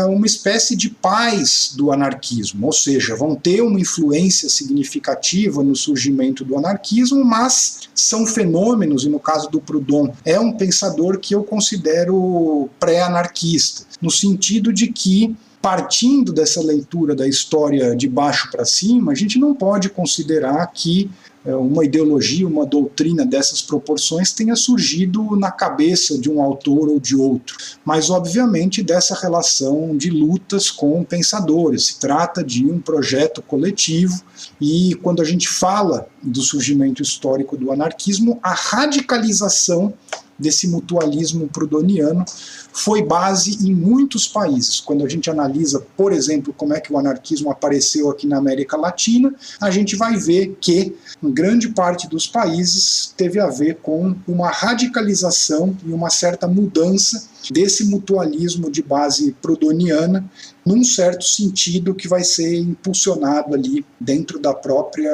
uma espécie de pais do anarquismo, ou seja, vão ter uma influência significativa no surgimento do anarquismo, mas são fenômenos, e no caso do Proudhon é um pensador que eu considero pré-anarquista, no sentido de que, partindo dessa leitura da história de baixo para cima, a gente não pode considerar que uma ideologia, uma doutrina dessas proporções tenha surgido na cabeça de um autor ou de outro, mas obviamente dessa relação de lutas com pensadores. Se trata de um projeto coletivo, e quando a gente fala do surgimento histórico do anarquismo, a radicalização desse mutualismo proudhoniano foi base em muitos países. Quando a gente analisa, por exemplo, como é que o anarquismo apareceu aqui na América Latina, a gente vai ver que em grande parte dos países teve a ver com uma radicalização e uma certa mudança desse mutualismo de base proudhoniana, num certo sentido que vai ser impulsionado ali dentro da própria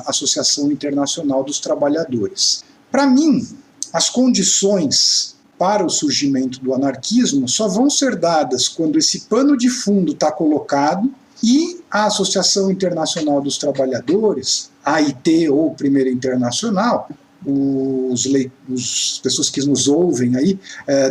Associação Internacional dos Trabalhadores. Para mim, as condições para o surgimento do anarquismo só vão ser dadas quando esse pano de fundo está colocado e a Associação Internacional dos Trabalhadores, a AIT ou Primeira Internacional, as pessoas que nos ouvem aí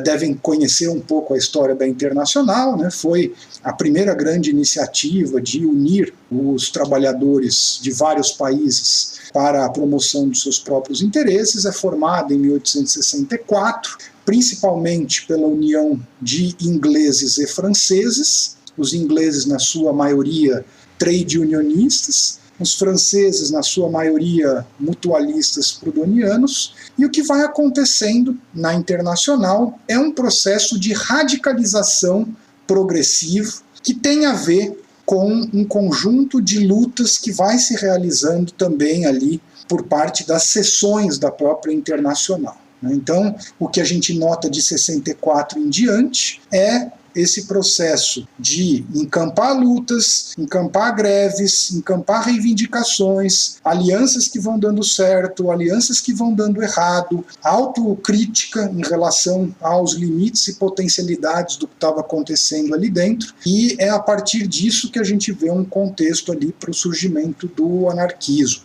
devem conhecer um pouco a história da Internacional, né? Foi a primeira grande iniciativa de unir os trabalhadores de vários países para a promoção dos seus próprios interesses. É formada em 1864, principalmente pela união de ingleses e franceses, os ingleses na sua maioria trade unionistas, os franceses, na sua maioria, mutualistas proudhonianos, e o que vai acontecendo na Internacional é um processo de radicalização progressivo que tem a ver com um conjunto de lutas que vai se realizando também ali por parte das seções da própria Internacional. Então, o que a gente nota de 64 em diante é esse processo de encampar lutas, encampar greves, encampar reivindicações, alianças que vão dando certo, alianças que vão dando errado, autocrítica em relação aos limites e potencialidades do que estava acontecendo ali dentro, e é a partir disso que a gente vê um contexto ali para o surgimento do anarquismo.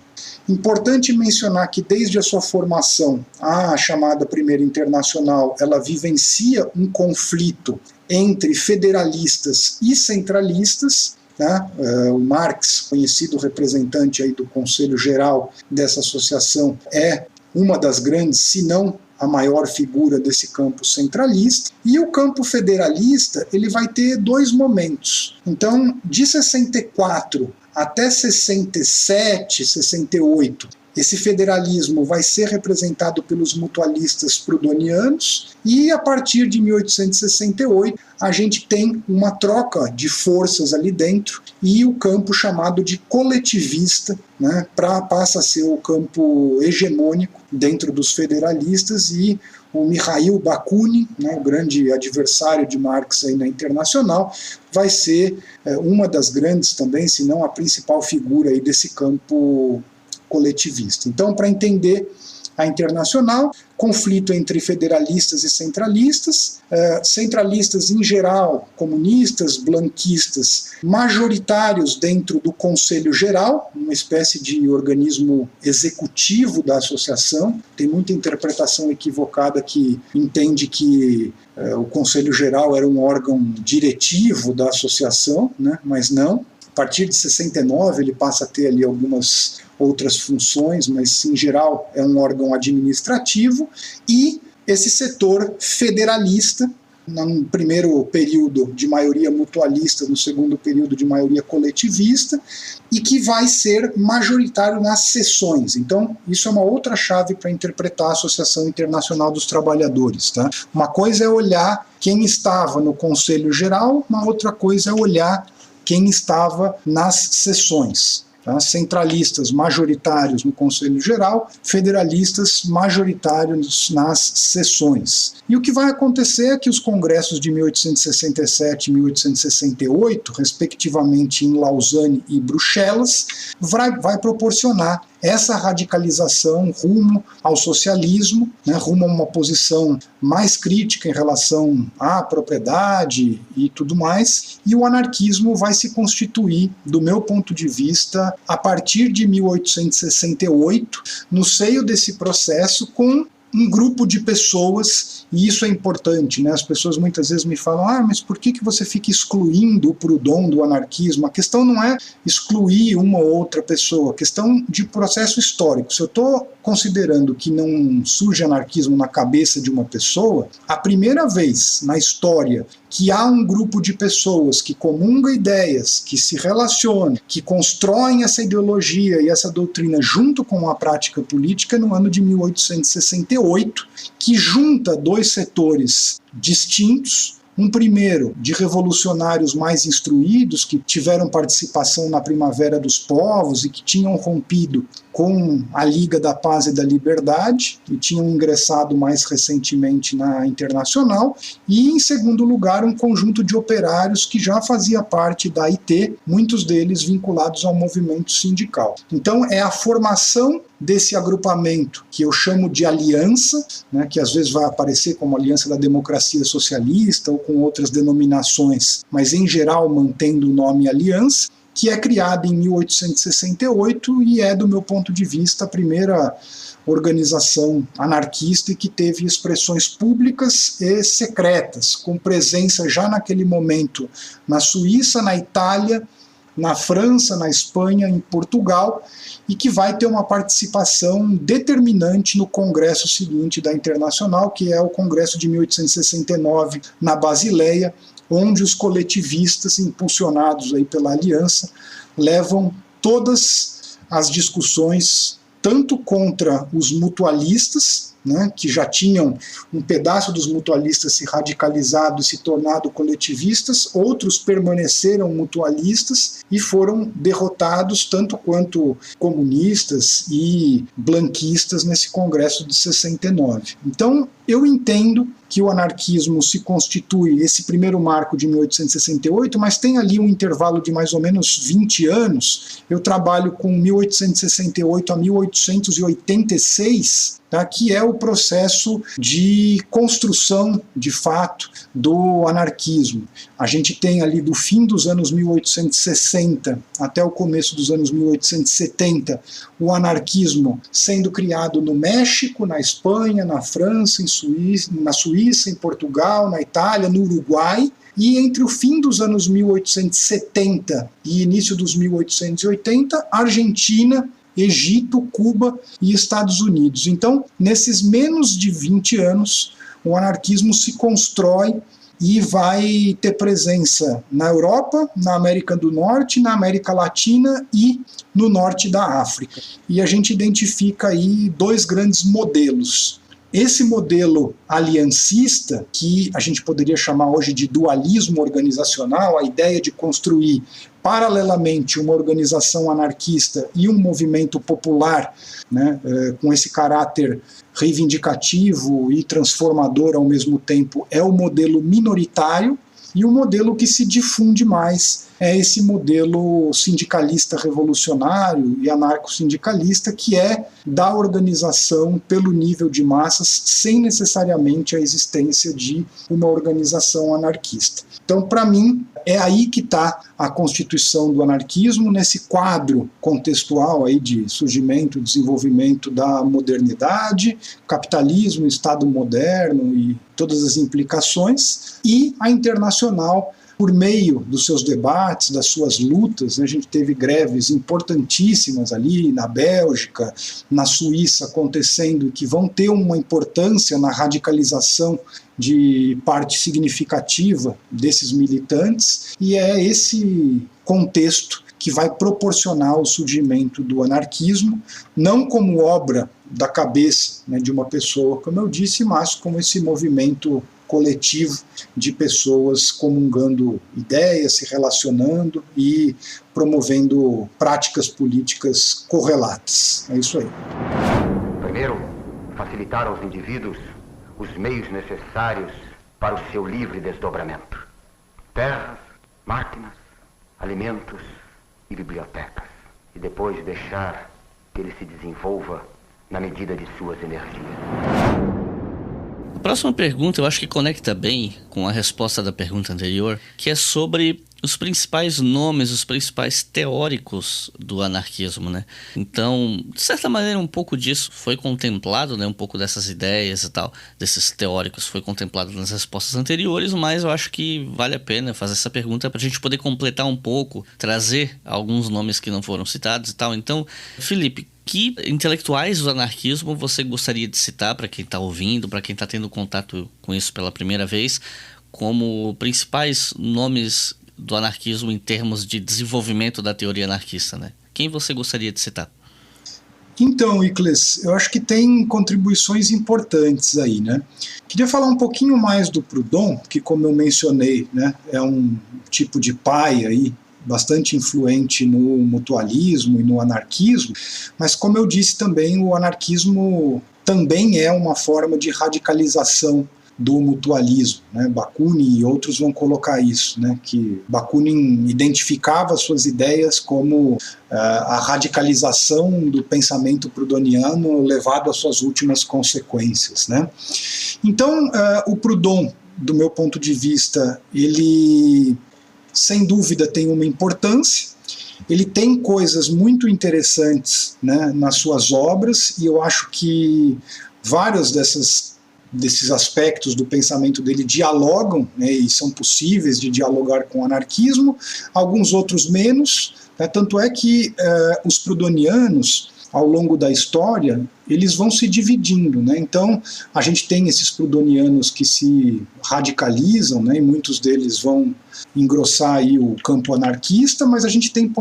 Importante mencionar que desde a sua formação, a chamada Primeira Internacional, ela vivencia um conflito entre federalistas e centralistas, né? O Marx, conhecido representante aí do Conselho Geral dessa associação, é uma das grandes, se não a maior figura desse campo centralista, e o campo federalista ele vai ter dois momentos. Então, de 64 até 67, 68, esse federalismo vai ser representado pelos mutualistas prudonianos, e a partir de 1868 a gente tem uma troca de forças ali dentro, e o campo chamado de coletivista, né, passa a ser o campo hegemônico dentro dos federalistas, e o Mikhail Bakunin, né, o grande adversário de Marx aí na Internacional, vai ser uma das grandes também, se não a principal figura aí desse campo coletivista. Então, para entender a Internacional, conflito entre federalistas e centralistas, centralistas em geral, comunistas, blanquistas, majoritários dentro do Conselho Geral, uma espécie de organismo executivo da associação. Tem muita interpretação equivocada que entende que o Conselho Geral era um órgão diretivo da associação, né? Mas não. A partir de 69 ele passa a ter ali algumas outras funções, mas em geral é um órgão administrativo, e esse setor federalista, no primeiro período de maioria mutualista, no segundo período de maioria coletivista, e que vai ser majoritário nas sessões. Então, isso é uma outra chave para interpretar a Associação Internacional dos Trabalhadores. Tá? Uma coisa é olhar quem estava no Conselho Geral, uma outra coisa é olhar quem estava nas sessões. Tá? Centralistas majoritários no Conselho Geral, federalistas majoritários nas sessões. E o que vai acontecer é que os congressos de 1867 e 1868, respectivamente em Lausanne e Bruxelas, vai proporcionar essa radicalização rumo ao socialismo, né, rumo a uma posição mais crítica em relação à propriedade e tudo mais, e o anarquismo vai se constituir, do meu ponto de vista, a partir de 1868, no seio desse processo, com um grupo de pessoas, e isso é importante, né? As pessoas muitas vezes me falam, mas por que você fica excluindo o Proudhon do anarquismo? A questão não é excluir uma ou outra pessoa, a questão de processo histórico. Se eu estou considerando que não surge anarquismo na cabeça de uma pessoa, a primeira vez na história que há um grupo de pessoas que comunga ideias, que se relacionam, que constroem essa ideologia e essa doutrina junto com a prática política, no ano de 1868, que junta dois setores distintos, um primeiro de revolucionários mais instruídos, que tiveram participação na Primavera dos Povos e que tinham rompido com a Liga da Paz e da Liberdade e tinham ingressado mais recentemente na Internacional, e em segundo lugar um conjunto de operários que já fazia parte da IT, muitos deles vinculados ao movimento sindical. Então é a formação desse agrupamento que eu chamo de aliança, né, que às vezes vai aparecer como Aliança da Democracia Socialista ou com outras denominações, mas em geral mantendo o nome aliança, que é criada em 1868 e é, do meu ponto de vista, a primeira organização anarquista e que teve expressões públicas e secretas, com presença já naquele momento na Suíça, na Itália, na França, na Espanha, em Portugal, e que vai ter uma participação determinante no congresso seguinte da Internacional, que é o congresso de 1869 na Basileia, onde os coletivistas, impulsionados aí pela aliança, levam todas as discussões tanto contra os mutualistas, né, que já tinham um pedaço dos mutualistas se radicalizado e se tornado coletivistas, outros permaneceram mutualistas e foram derrotados tanto quanto comunistas e blanquistas nesse congresso de 69. Então, Eu entendo que o anarquismo se constitui esse primeiro marco de 1868, mas tem ali um intervalo de mais ou menos 20 anos. Eu trabalho com 1868 a 1886, tá, que é o processo de construção, de fato, do anarquismo. A gente tem ali do fim dos anos 1860 até o começo dos anos 1870, o anarquismo sendo criado no México, na Espanha, na França, na Suíça, em Portugal, na Itália, no Uruguai, e entre o fim dos anos 1870 e início dos 1880, Argentina, Egito, Cuba e Estados Unidos. Então, nesses menos de 20 anos, o anarquismo se constrói e vai ter presença na Europa, na América do Norte, na América Latina e no norte da África. E a gente identifica aí dois grandes modelos. Esse modelo aliancista, que a gente poderia chamar hoje de dualismo organizacional, a ideia de construir paralelamente uma organização anarquista e um movimento popular, né, com esse caráter reivindicativo e transformador ao mesmo tempo, é o modelo minoritário, e o modelo que se difunde mais é esse modelo sindicalista revolucionário e anarco-sindicalista, que é da organização pelo nível de massas, sem necessariamente a existência de uma organização anarquista. Então, para mim, é aí que está a constituição do anarquismo, nesse quadro contextual aí de surgimento e desenvolvimento da modernidade, capitalismo, Estado moderno e todas as implicações, e a internacional, por meio dos seus debates, das suas lutas, né? A gente teve greves importantíssimas ali na Bélgica, na Suíça acontecendo, que vão ter uma importância na radicalização de parte significativa desses militantes, e é esse contexto que vai proporcionar o surgimento do anarquismo, não como obra da cabeça, né, de uma pessoa, como eu disse, mas como esse movimento coletivo de pessoas comungando ideias, se relacionando e promovendo práticas políticas correlatas. É isso aí. Primeiro, facilitar aos indivíduos os meios necessários para o seu livre desdobramento. Terras, máquinas, alimentos e bibliotecas. E depois deixar que ele se desenvolva na medida de suas energias. A próxima pergunta eu acho que conecta bem com a resposta da pergunta anterior, que é sobre os principais nomes, os principais teóricos do anarquismo, né? Então, de certa maneira, um pouco disso foi contemplado, né? Um pouco dessas ideias e tal, desses teóricos foi contemplado nas respostas anteriores, mas eu acho que vale a pena fazer essa pergunta para a gente poder completar um pouco, trazer alguns nomes que não foram citados e tal. Então, Felipe, que intelectuais do anarquismo você gostaria de citar para quem está ouvindo, para quem está tendo contato com isso pela primeira vez, como principais nomes do anarquismo em termos de desenvolvimento da teoria anarquista, né? Quem você gostaria de citar? Então, Icles, eu acho que tem contribuições importantes aí, né? Queria falar um pouquinho mais do Proudhon, que, como eu mencionei, né, é um tipo de pai aí, bastante influente no mutualismo e no anarquismo, mas, como eu disse também, o anarquismo também é uma forma de radicalização do mutualismo, né? Bakunin e outros vão colocar isso, né? Que Bakunin identificava suas ideias como a radicalização do pensamento proudhoniano levado às suas últimas consequências, né? Então, o Proudhon, do meu ponto de vista, ele sem dúvida tem uma importância, ele tem coisas muito interessantes, né, nas suas obras, e eu acho que vários desses aspectos do pensamento dele dialogam, né, e são possíveis de dialogar com o anarquismo, alguns outros menos, né, tanto é que os proudhonianos, ao longo da história, eles vão se dividindo, né? Então, a gente tem esses proudhonianos que se radicalizam, né, e muitos deles vão engrossar aí o campo anarquista, mas a gente tem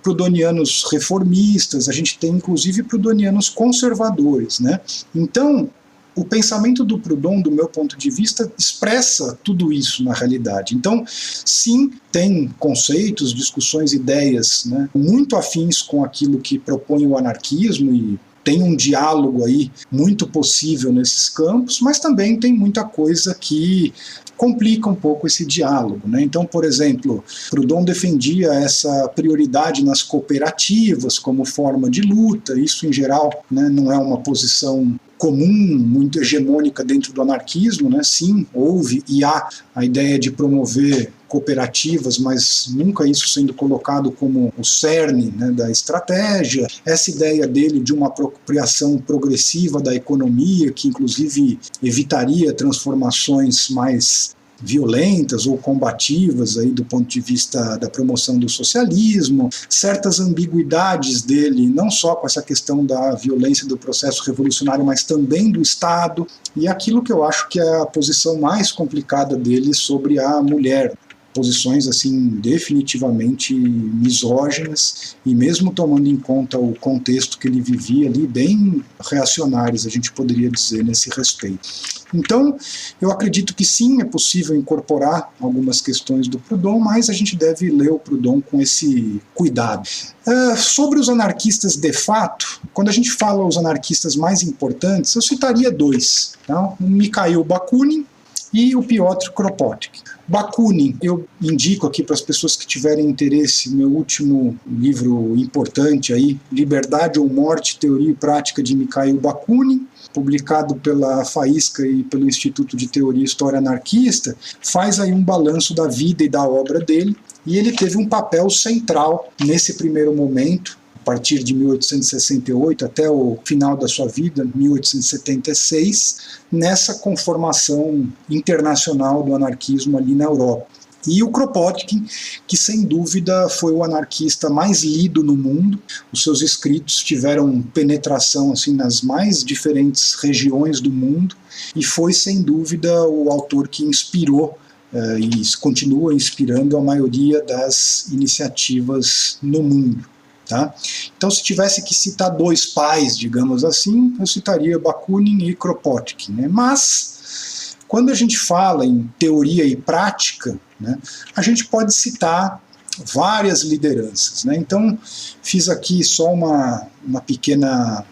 proudhonianos reformistas, a gente tem inclusive proudhonianos conservadores, né? Então, o pensamento do Proudhon, do meu ponto de vista, expressa tudo isso na realidade. Então, sim, tem conceitos, discussões, ideias, né, muito afins com aquilo que propõe o anarquismo e tem um diálogo aí muito possível nesses campos, mas também tem muita coisa que complica um pouco esse diálogo, né? Então, por exemplo, Proudhon defendia essa prioridade nas cooperativas como forma de luta. Isso, em geral, né, não é uma posição comum, muito hegemônica dentro do anarquismo, né? Sim, houve e há a ideia de promover cooperativas, mas nunca isso sendo colocado como o cerne, né, da estratégia. Essa ideia dele de uma apropriação progressiva da economia, que inclusive evitaria transformações mais violentas ou combativas aí do ponto de vista da promoção do socialismo, certas ambiguidades dele, não só com essa questão da violência do processo revolucionário, mas também do Estado, e aquilo que eu acho que é a posição mais complicada dele sobre a mulher. Posições assim definitivamente misóginas e, mesmo tomando em conta o contexto que ele vivia ali, bem reacionárias, a gente poderia dizer, nesse respeito. Então, eu acredito que sim, é possível incorporar algumas questões do Proudhon, mas a gente deve ler o Proudhon com esse cuidado. Sobre os anarquistas de fato, quando a gente fala os anarquistas mais importantes, eu citaria dois, tá? O Mikhail Bakunin e o Piotr Kropotkin. Bakunin, eu indico aqui para as pessoas que tiverem interesse, meu último livro importante aí, Liberdade ou Morte, Teoria e Prática de Mikhail Bakunin, publicado pela Faísca e pelo Instituto de Teoria e História Anarquista, faz aí um balanço da vida e da obra dele, e ele teve um papel central nesse primeiro momento, a partir de 1868 até o final da sua vida, 1876, nessa conformação internacional do anarquismo ali na Europa. E o Kropotkin, que sem dúvida foi o anarquista mais lido no mundo, os seus escritos tiveram penetração assim, nas mais diferentes regiões do mundo, e foi sem dúvida o autor que inspirou e continua inspirando a maioria das iniciativas no mundo. Tá? Então, se tivesse que citar dois pais, digamos assim, eu citaria Bakunin e Kropotkin, né? Mas, quando a gente fala em teoria e prática, né, a gente pode citar várias lideranças, né? Então, fiz aqui só uma pequena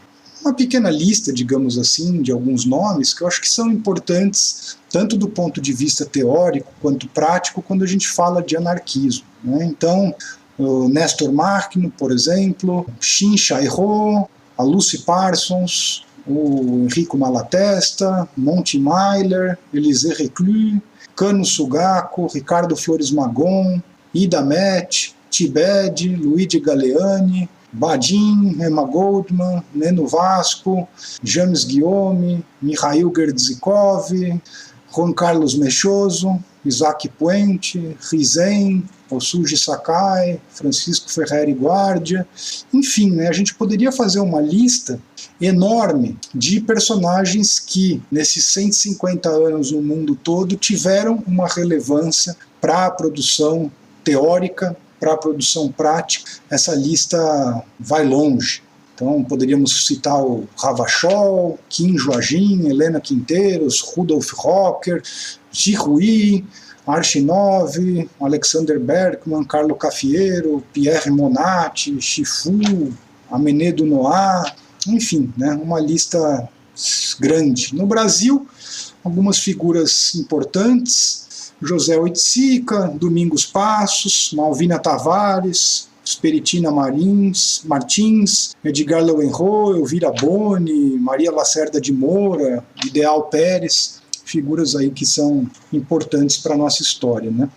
lista, digamos assim, de alguns nomes que eu acho que são importantes, tanto do ponto de vista teórico quanto prático, quando a gente fala de anarquismo, né? Então, o Nestor Makhno, por exemplo, Shin Chai-ho, a Lucy Parsons, o Enrico Malatesta, Monty Myler, Élisée Reclus, Kano Sugaku, Ricardo Flores Magón, Ida Metz, Tibed, Luigi Galeani, Badin, Emma Goldman, Neno Vasco, James Guillaume, Mikhail Gerdzikov, Juan Carlos Mechoso, Isaac Puente, Rizen, Osuji Sakai, Francisco Ferreri Guardia, enfim, né, a gente poderia fazer uma lista enorme de personagens que, nesses 150 anos no mundo todo, tiveram uma relevância para a produção teórica, para a produção prática. Essa lista vai longe. Então, poderíamos citar o Ravachol, Kim Joagin, Helena Quinteiros, Rudolf Rocker, Ji Hui, Archinov, Alexander Berkman, Carlo Cafiero, Pierre Monati, Shifu, Amenedo Noah, enfim, né, uma lista grande. No Brasil, algumas figuras importantes: José Oiticica, Domingos Passos, Malvina Tavares, Esperitina Martins, Edgar Lowenro, Elvira Boni, Maria Lacerda de Moura, Ideal Pérez, figuras aí que são importantes para a nossa história, né?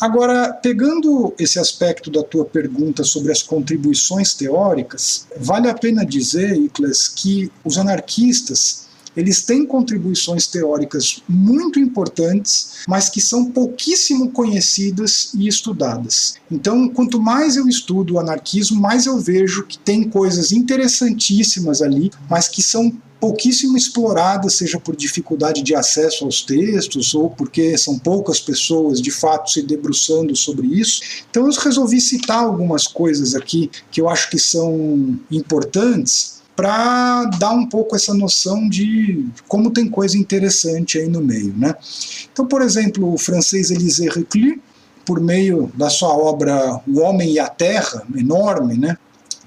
Agora, pegando esse aspecto da tua pergunta sobre as contribuições teóricas, vale a pena dizer, Icles, que os anarquistas, eles têm contribuições teóricas muito importantes, mas que são pouquíssimo conhecidas e estudadas. Então, quanto mais eu estudo o anarquismo, mais eu vejo que tem coisas interessantíssimas ali, mas que são pouquíssimo exploradas, seja por dificuldade de acesso aos textos ou porque são poucas pessoas de fato se debruçando sobre isso. Então eu resolvi citar algumas coisas aqui que eu acho que são importantes para dar um pouco essa noção de como tem coisa interessante aí no meio, né? Então, por exemplo, o francês Élisée Reclus, por meio da sua obra O Homem e a Terra, enorme, né?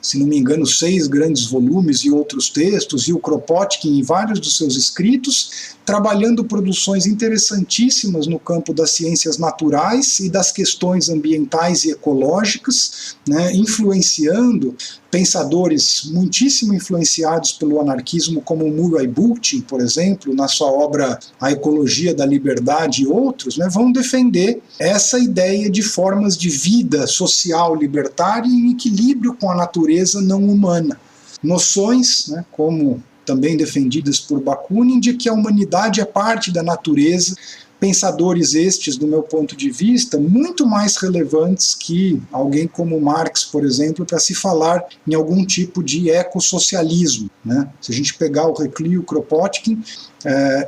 se não me engano, 6 grandes volumes e outros textos, e o Kropotkin em vários dos seus escritos, trabalhando produções interessantíssimas no campo das ciências naturais e das questões ambientais e ecológicas, né, influenciando pensadores muitíssimo influenciados pelo anarquismo, como Murray Bookchin, por exemplo, na sua obra A Ecologia da Liberdade e outros, né, vão defender essa ideia de formas de vida social libertária em equilíbrio com a natureza não humana. Noções, né, como também defendidas por Bakunin, de que a humanidade é parte da natureza, pensadores estes, do meu ponto de vista, muito mais relevantes que alguém como Marx, por exemplo, para se falar em algum tipo de ecossocialismo, né? Se a gente pegar o Reclus e o Kropotkin,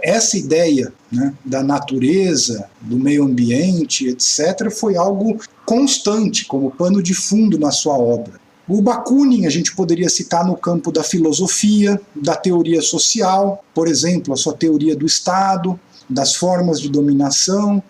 essa ideia, né, da natureza, do meio ambiente, etc., foi algo constante, como pano de fundo na sua obra. O Bakunin a gente poderia citar no campo da filosofia, da teoria social, por exemplo, a sua teoria do Estado, das formas de dominação,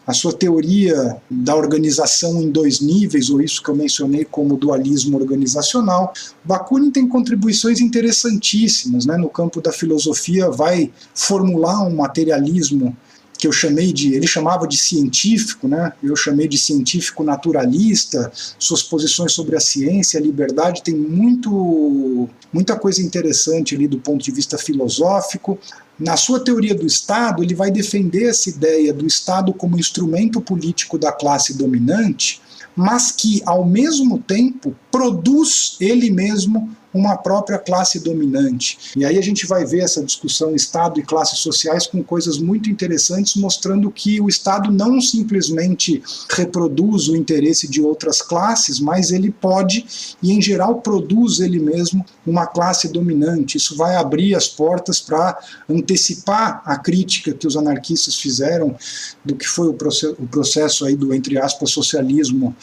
a sua teoria da organização em 2 níveis, ou isso que eu mencionei como dualismo organizacional. Bakunin tem contribuições interessantíssimas, né? No campo da filosofia vai formular um materialismo que ele chamava de científico, né? Eu chamei de científico naturalista. Suas posições sobre a ciência, a liberdade, tem muita coisa interessante ali do ponto de vista filosófico. Na sua teoria do Estado, ele vai defender essa ideia do Estado como instrumento político da classe dominante, mas que, ao mesmo tempo, produz ele mesmo uma própria classe dominante. E aí a gente vai ver essa discussão Estado e classes sociais com coisas muito interessantes, mostrando que o Estado não simplesmente reproduz o interesse de outras classes, mas ele pode, e em geral produz ele mesmo, uma classe dominante. Isso vai abrir as portas para antecipar a crítica que os anarquistas fizeram do que foi o processo aí do, entre aspas, socialismo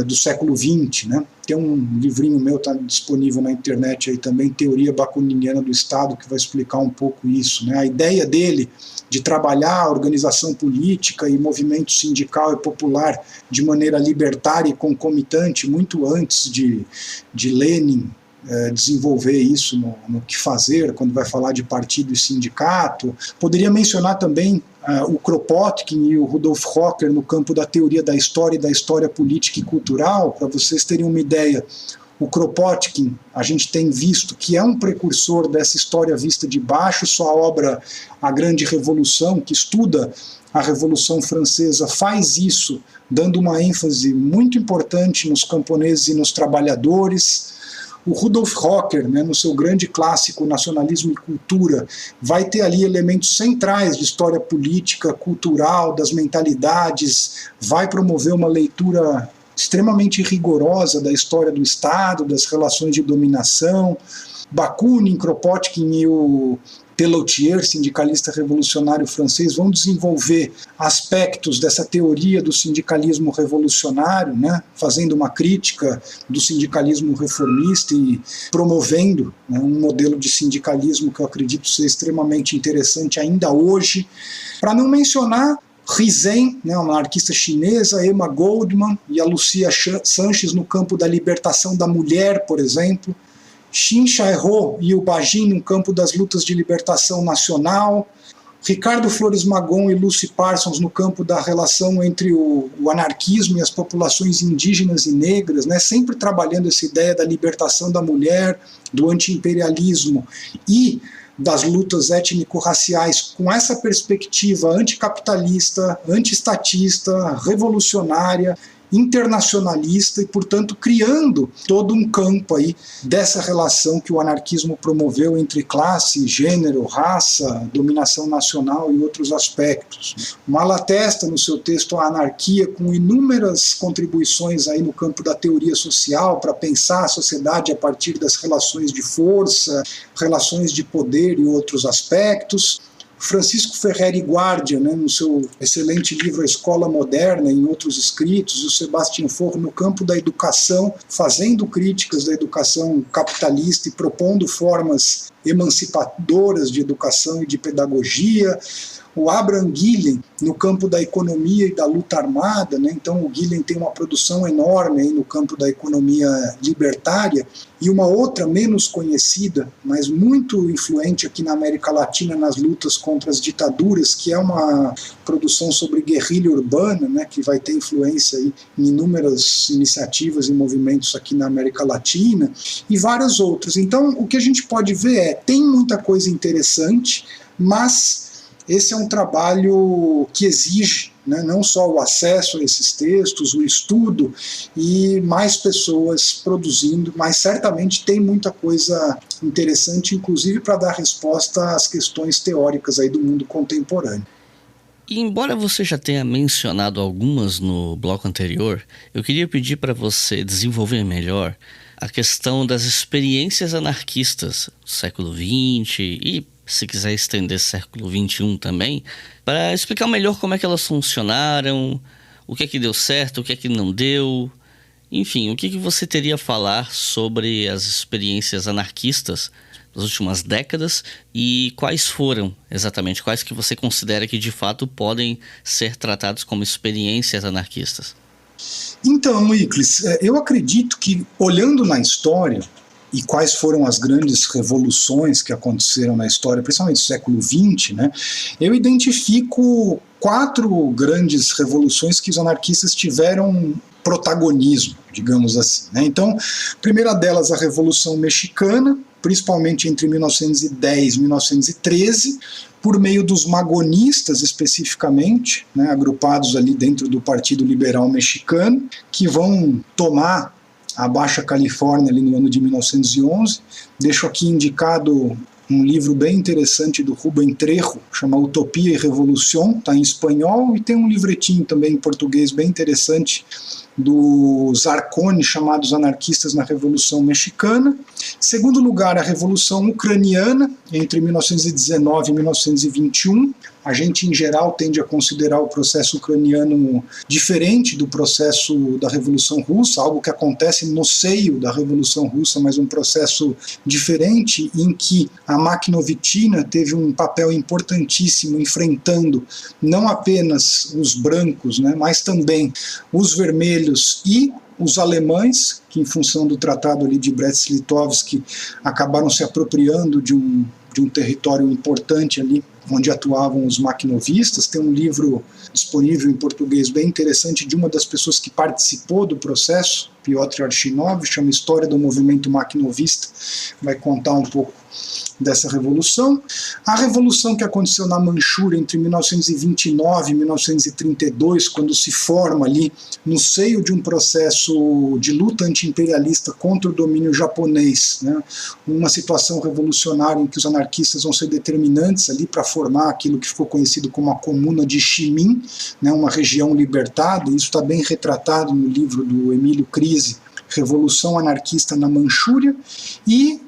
do século XX, né? Tem um livrinho meu, está disponível na internet aí também, Teoria Bakuniniana do Estado, que vai explicar um pouco isso, né? A ideia dele de trabalhar a organização política e movimento sindical e popular de maneira libertária e concomitante, muito antes de Lenin desenvolver isso no Que Fazer, quando vai falar de partido e sindicato. Poderia mencionar também o Kropotkin e o Rudolf Rocker no campo da teoria da história e da história política e cultural. Para vocês terem uma ideia, o Kropotkin, a gente tem visto que é um precursor dessa história vista de baixo. Sua obra A Grande Revolução, que estuda a Revolução Francesa, faz isso, dando uma ênfase muito importante nos camponeses e nos trabalhadores. O Rudolf Rocker, né, no seu grande clássico Nacionalismo e Cultura, vai ter ali elementos centrais de história política, cultural, das mentalidades, vai promover uma leitura extremamente rigorosa da história do Estado, das relações de dominação. Bakunin, Kropotkin e o Pelloutier, sindicalista revolucionário francês, vão desenvolver aspectos dessa teoria do sindicalismo revolucionário, né, fazendo uma crítica do sindicalismo reformista e promovendo, né, um modelo de sindicalismo que eu acredito ser extremamente interessante ainda hoje. Para não mencionar Risen, né, uma anarquista chinesa, Emma Goldman e a Lucia Sanches no campo da libertação da mulher, por exemplo. Shin Chairot e o Bagin no campo das lutas de libertação nacional, Ricardo Flores Magón e Lucy Parsons no campo da relação entre o anarquismo e as populações indígenas e negras, né, sempre trabalhando essa ideia da libertação da mulher, do anti-imperialismo e das lutas étnico-raciais com essa perspectiva anticapitalista, antiestatista, revolucionária, internacionalista e, portanto, criando todo um campo aí dessa relação que o anarquismo promoveu entre classe, gênero, raça, dominação nacional e outros aspectos. Malatesta, no seu texto A Anarquia, com inúmeras contribuições aí no campo da teoria social para pensar a sociedade a partir das relações de força, relações de poder e outros aspectos. Francisco Ferreri Guardia, né, no seu excelente livro A Escola Moderna, em outros escritos, o Sebastian Faure no campo da educação, fazendo críticas da educação capitalista e propondo formas emancipadoras de educação e de pedagogia. O Abraham Gillen, no campo da economia e da luta armada, né? Então o Gillen tem uma produção enorme aí no campo da economia libertária. E uma outra menos conhecida, mas muito influente aqui na América Latina nas lutas contra as ditaduras, que é uma produção sobre guerrilha urbana, né? Que vai ter influência aí em inúmeras iniciativas e movimentos aqui na América Latina, e várias outras. Então o que a gente pode ver tem muita coisa interessante, mas esse é um trabalho que exige, né, não só o acesso a esses textos, o estudo e mais pessoas produzindo, mas certamente tem muita coisa interessante, inclusive para dar resposta às questões teóricas aí do mundo contemporâneo. E embora você já tenha mencionado algumas no bloco anterior, eu queria pedir para você desenvolver melhor a questão das experiências anarquistas do século XX e, se quiser estender século XXI também, para explicar melhor como é que elas funcionaram, o que é que deu certo, o que é que não deu, enfim, o que você teria a falar sobre as experiências anarquistas das últimas décadas e quais foram exatamente, quais que você considera que de fato podem ser tratados como experiências anarquistas? Então, Iclis, eu acredito que, olhando na história, e quais foram as grandes revoluções que aconteceram na história, principalmente do século XX, né, eu identifico 4 grandes revoluções que os anarquistas tiveram protagonismo, digamos assim, né? Então, a primeira delas, a Revolução Mexicana, principalmente entre 1910 e 1913, por meio dos magonistas especificamente, né, agrupados ali dentro do Partido Liberal Mexicano, que vão tomar a Baixa Califórnia ali no ano de 1911. Deixo aqui indicado um livro bem interessante do Rubem Trejo, chama Utopia e Revolução, está em espanhol, e tem um livretinho também em português bem interessante do Zarcone, chamado Os Anarquistas na Revolução Mexicana. Segundo lugar, a Revolução Ucraniana, entre 1919 e 1921. A gente, em geral, tende a considerar o processo ucraniano diferente do processo da Revolução Russa, algo que acontece no seio da Revolução Russa, mas um processo diferente, em que a Makhnovitina teve um papel importantíssimo enfrentando não apenas os brancos, né, mas também os vermelhos e os alemães, que em função do tratado ali de Brest-Litovsk acabaram se apropriando de um território importante ali, onde atuavam os makhnovistas. Tem um livro disponível em português bem interessante de uma das pessoas que participou do processo, Piotr Archinov, chama História do Movimento Makhnovista, vai contar um pouco dessa revolução. A revolução que aconteceu na Manchúria entre 1929 e 1932, quando se forma ali no seio de um processo de luta anti-imperialista contra o domínio japonês, né? Uma situação revolucionária em que os anarquistas vão ser determinantes ali para formar aquilo que ficou conhecido como a Comuna de Ximin, né? Uma região libertada. Isso está bem retratado no livro do Emílio Crise, Revolução Anarquista na Manchúria. E,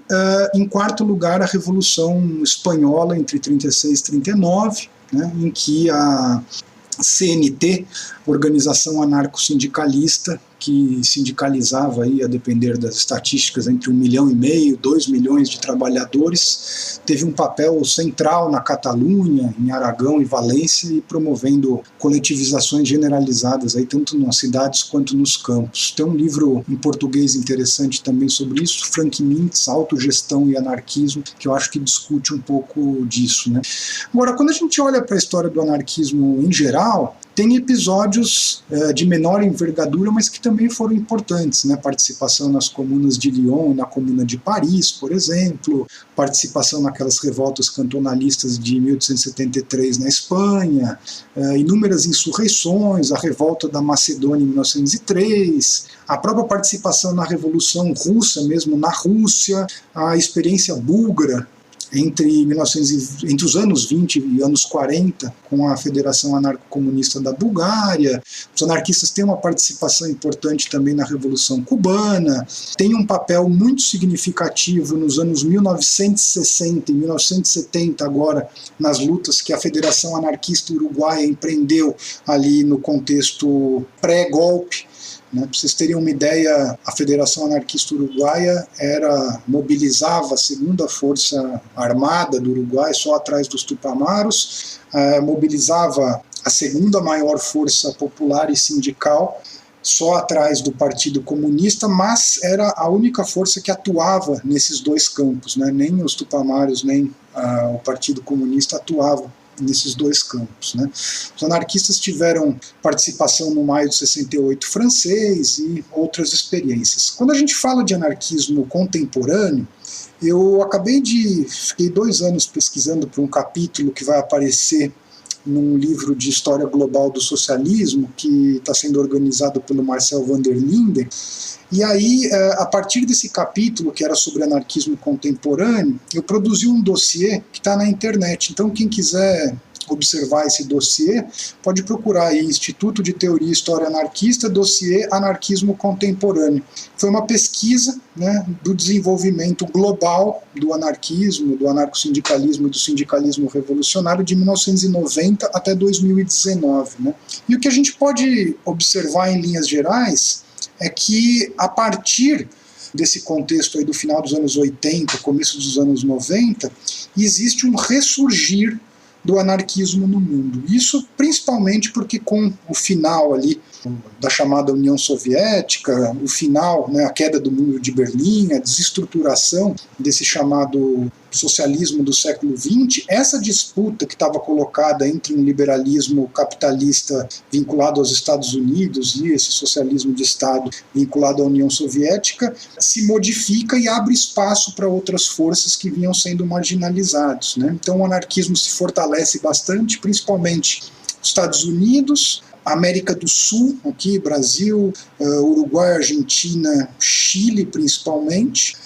em quarto lugar, a Revolução Espanhola, entre 36 e 39, né, em que a CNT, Organização Anarco-Sindicalista, que sindicalizava, aí, a depender das estatísticas, entre 1,5 milhão e 2 milhões de trabalhadores, teve um papel central na Catalunha, em Aragão e Valência, e promovendo coletivizações generalizadas, aí, tanto nas cidades quanto nos campos. Tem um livro em português interessante também sobre isso, Frank Mintz, Autogestão e Anarquismo, que eu acho que discute um pouco disso, né? Agora, quando a gente olha para a história do anarquismo em geral, tem episódios de menor envergadura, mas que também foram importantes, né? Participação nas comunas de Lyon, na comuna de Paris, por exemplo, participação naquelas revoltas cantonalistas de 1873 na Espanha, inúmeras insurreições, a revolta da Macedônia em 1903, a própria participação na Revolução Russa, mesmo na Rússia, a experiência búlgara, entre os anos 20 e anos 40, com a Federação Anarco-Comunista da Bulgária. Os anarquistas têm uma participação importante também na Revolução Cubana, tem um papel muito significativo nos anos 1960 e 1970, agora, nas lutas que a Federação Anarquista Uruguaia empreendeu ali no contexto pré-golpe, Para vocês terem uma ideia, a Federação Anarquista Uruguaia mobilizava a segunda força armada do Uruguai, só atrás dos Tupamaros, mobilizava a segunda maior força popular e sindical, só atrás do Partido Comunista, mas era a única força que atuava nesses dois campos, né? Nem os Tupamaros, nem o Partido Comunista atuavam nesses dois campos, né? Os anarquistas tiveram participação no Maio de 68 francês e outras experiências. Quando a gente fala de anarquismo contemporâneo, fiquei 2 anos pesquisando para um capítulo que vai aparecer num livro de História Global do Socialismo, que está sendo organizado pelo Marcel van der Linden. E aí, a partir desse capítulo, que era sobre anarquismo contemporâneo, eu produzi um dossiê que está na internet. Então, quem quiser observar esse dossiê, pode procurar aí Instituto de Teoria e História Anarquista, dossiê Anarquismo Contemporâneo. Foi uma pesquisa, né, do desenvolvimento global do anarquismo, do anarcossindicalismo e do sindicalismo revolucionário de 1990 até 2019. Né? E o que a gente pode observar em linhas gerais é que, a partir desse contexto aí do final dos anos 80, começo dos anos 90, existe um ressurgir do anarquismo no mundo. Isso principalmente porque, com o final ali da chamada União Soviética, o final, né, a queda do Muro de Berlim, a desestruturação desse chamado socialismo do século XX, essa disputa que estava colocada entre um liberalismo capitalista vinculado aos Estados Unidos e esse socialismo de Estado vinculado à União Soviética se modifica e abre espaço para outras forças que vinham sendo marginalizados, né? Então o anarquismo se fortalece bastante, principalmente nos Estados Unidos, América do Sul, aqui Brasil, Uruguai, Argentina, Chile principalmente,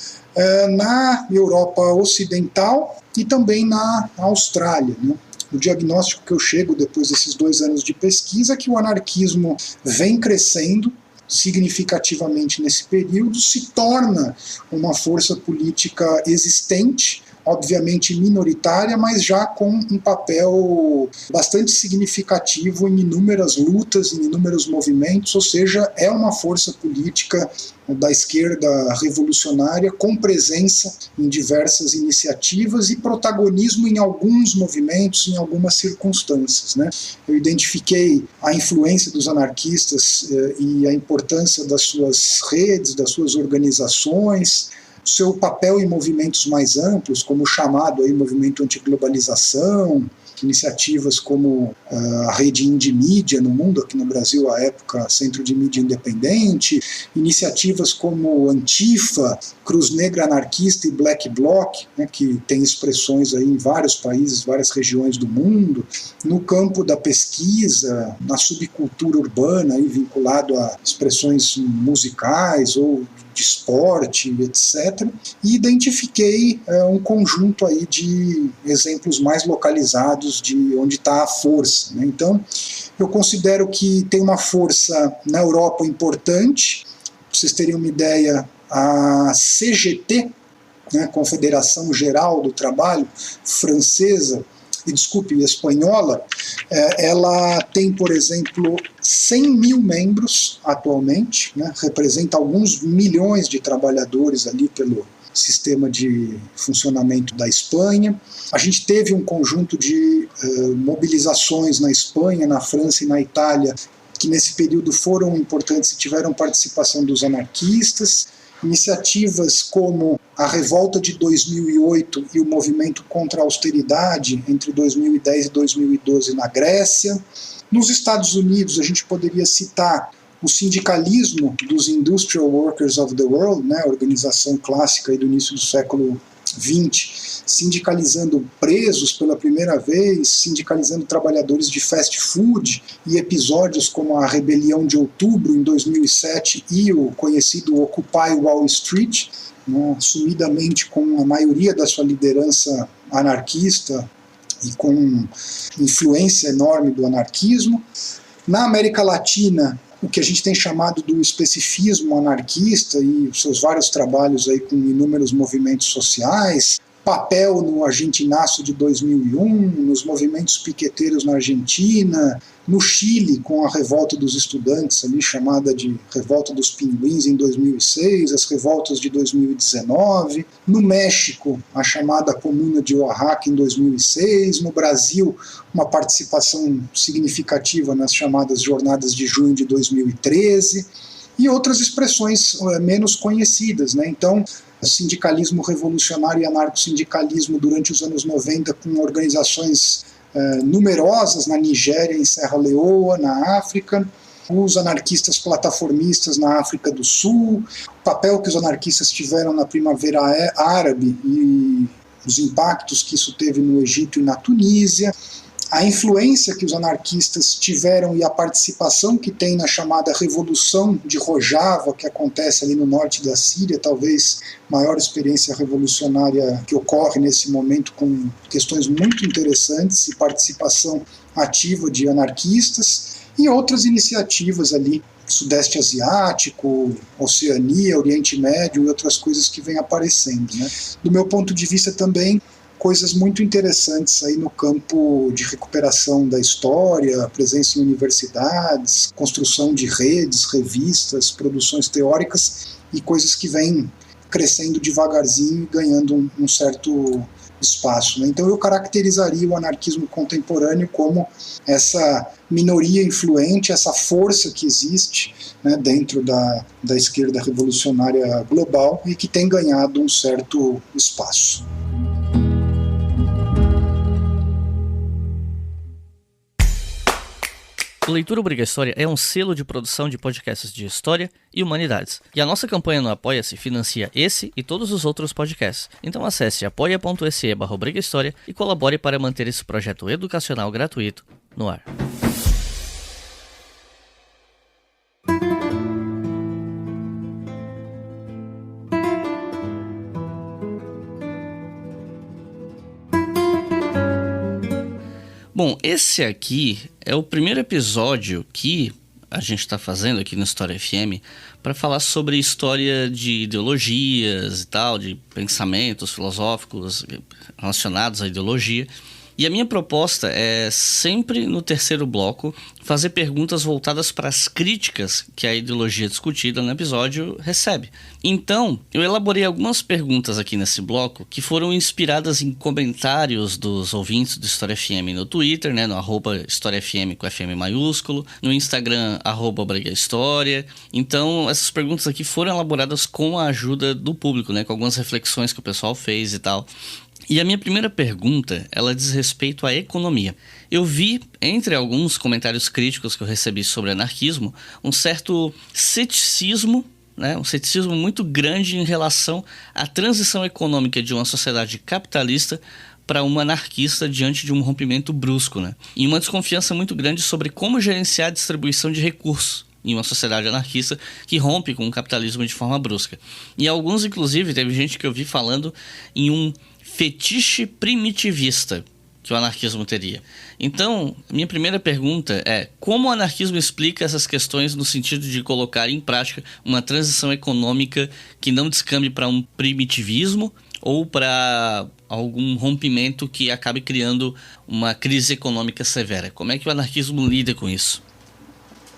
na Europa Ocidental e também na Austrália, né? O diagnóstico que eu chego depois desses 2 anos de pesquisa é que o anarquismo vem crescendo significativamente nesse período, se torna uma força política existente, obviamente minoritária, mas já com um papel bastante significativo em inúmeras lutas, em inúmeros movimentos, ou seja, é uma força política da esquerda revolucionária com presença em diversas iniciativas e protagonismo em alguns movimentos, em algumas circunstâncias, né? Eu identifiquei a influência dos anarquistas e a importância das suas redes, das suas organizações, seu papel em movimentos mais amplos, como o chamado aí movimento antiglobalização, iniciativas como a rede Indimídia no mundo, aqui no Brasil, à época, Centro de Mídia Independente, iniciativas como Antifa, Cruz Negra Anarquista e Black Bloc, né, que tem expressões aí em vários países, várias regiões do mundo, no campo da pesquisa, na subcultura urbana, aí, vinculado a expressões musicais ou de esporte, etc. E identifiquei um conjunto aí de exemplos mais localizados de onde está a força, né? Então, eu considero que tem uma força na Europa importante. Para vocês terem uma ideia, a CGT, né, Confederação Geral do Trabalho, francesa, espanhola, ela tem, por exemplo, 100 mil membros atualmente, né, representa alguns milhões de trabalhadores ali pelo sistema de funcionamento da Espanha. A gente teve um conjunto de mobilizações na Espanha, na França e na Itália, que nesse período foram importantes e tiveram participação dos anarquistas. Iniciativas como a Revolta de 2008 e o movimento contra a austeridade entre 2010 e 2012 na Grécia. Nos Estados Unidos, a gente poderia citar o sindicalismo dos Industrial Workers of the World, né, a organização clássica aí do início do século XX, sindicalizando presos pela primeira vez, sindicalizando trabalhadores de fast food, e episódios como a Rebelião de Outubro, em 2007, e o conhecido Occupy Wall Street, né, assumidamente com a maioria da sua liderança anarquista e com influência enorme do anarquismo. Na América Latina, o que a gente tem chamado do especificismo anarquista e seus vários trabalhos aí com inúmeros movimentos sociais, papel no Argentinaço de 2001, nos movimentos piqueteiros na Argentina, no Chile com a revolta dos estudantes, ali chamada de Revolta dos Pinguins em 2006, as revoltas de 2019, no México a chamada Comuna de Oaxaca em 2006, no Brasil uma participação significativa nas chamadas Jornadas de Junho de 2013 e outras expressões menos conhecidas, né? Então, sindicalismo revolucionário e anarcossindicalismo durante os anos 90 com organizações numerosas na Nigéria, em Serra Leoa, na África, os anarquistas plataformistas na África do Sul, o papel que os anarquistas tiveram na Primavera Árabe e os impactos que isso teve no Egito e na Tunísia, a influência que os anarquistas tiveram e a participação que tem na chamada Revolução de Rojava, que acontece ali no norte da Síria, talvez a maior experiência revolucionária que ocorre nesse momento, com questões muito interessantes e participação ativa de anarquistas, e outras iniciativas ali, Sudeste Asiático, Oceania, Oriente Médio e outras coisas que vêm aparecendo, né? Do meu ponto de vista também, coisas muito interessantes aí no campo de recuperação da história, presença em universidades, construção de redes, revistas, produções teóricas e coisas que vêm crescendo devagarzinho e ganhando um certo espaço, né? Então eu caracterizaria o anarquismo contemporâneo como essa minoria influente, essa força que existe, né, dentro da esquerda revolucionária global e que tem ganhado um certo espaço. O Leitura Obriga História é um selo de produção de podcasts de história e humanidades. E a nossa campanha no Apoia-se financia esse e todos os outros podcasts. Então acesse apoia.se/obrigahistoria e colabore para manter esse projeto educacional gratuito no ar. Bom, esse aqui é o primeiro episódio que a gente está fazendo aqui no História FM para falar sobre história de ideologias e tal, de pensamentos filosóficos relacionados à ideologia. E a minha proposta é sempre no terceiro bloco fazer perguntas voltadas para as críticas que a ideologia discutida no episódio recebe. Então, eu elaborei algumas perguntas aqui nesse bloco que foram inspiradas em comentários dos ouvintes do História FM no Twitter, né, no @HistóriaFM com FM maiúsculo, no Instagram @BrigaHistória. Então, essas perguntas aqui foram elaboradas com a ajuda do público, né, com algumas reflexões que o pessoal fez e tal. E a minha primeira pergunta, ela diz respeito à economia. Eu vi, entre alguns comentários críticos que eu recebi sobre anarquismo, um certo ceticismo, né, um ceticismo muito grande em relação à transição econômica de uma sociedade capitalista para uma anarquista diante de um rompimento brusco, né? E uma desconfiança muito grande sobre como gerenciar a distribuição de recursos em uma sociedade anarquista que rompe com o capitalismo de forma brusca. E alguns, inclusive, teve gente que eu vi falando em um fetiche primitivista que o anarquismo teria. Então, minha primeira pergunta é: como o anarquismo explica essas questões no sentido de colocar em prática uma transição econômica que não descambe para um primitivismo ou para algum rompimento que acabe criando uma crise econômica severa? Como é que o anarquismo lida com isso?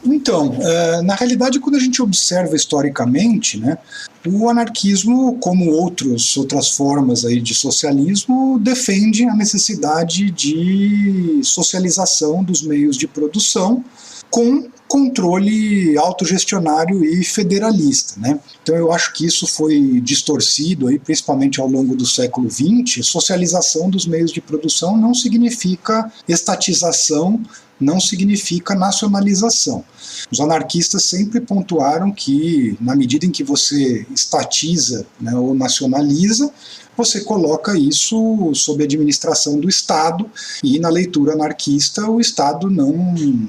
Então, na realidade, quando a gente observa historicamente, né, o anarquismo, como outras formas aí de socialismo, defende a necessidade de socialização dos meios de produção com controle autogestionário e federalista, né? Então eu acho que isso foi distorcido aí, principalmente ao longo do século XX. Socialização dos meios de produção não significa estatização, não significa nacionalização. Os anarquistas sempre pontuaram que, na medida em que você estatiza, né, ou nacionaliza, você coloca isso sob a administração do Estado, e na leitura anarquista o Estado não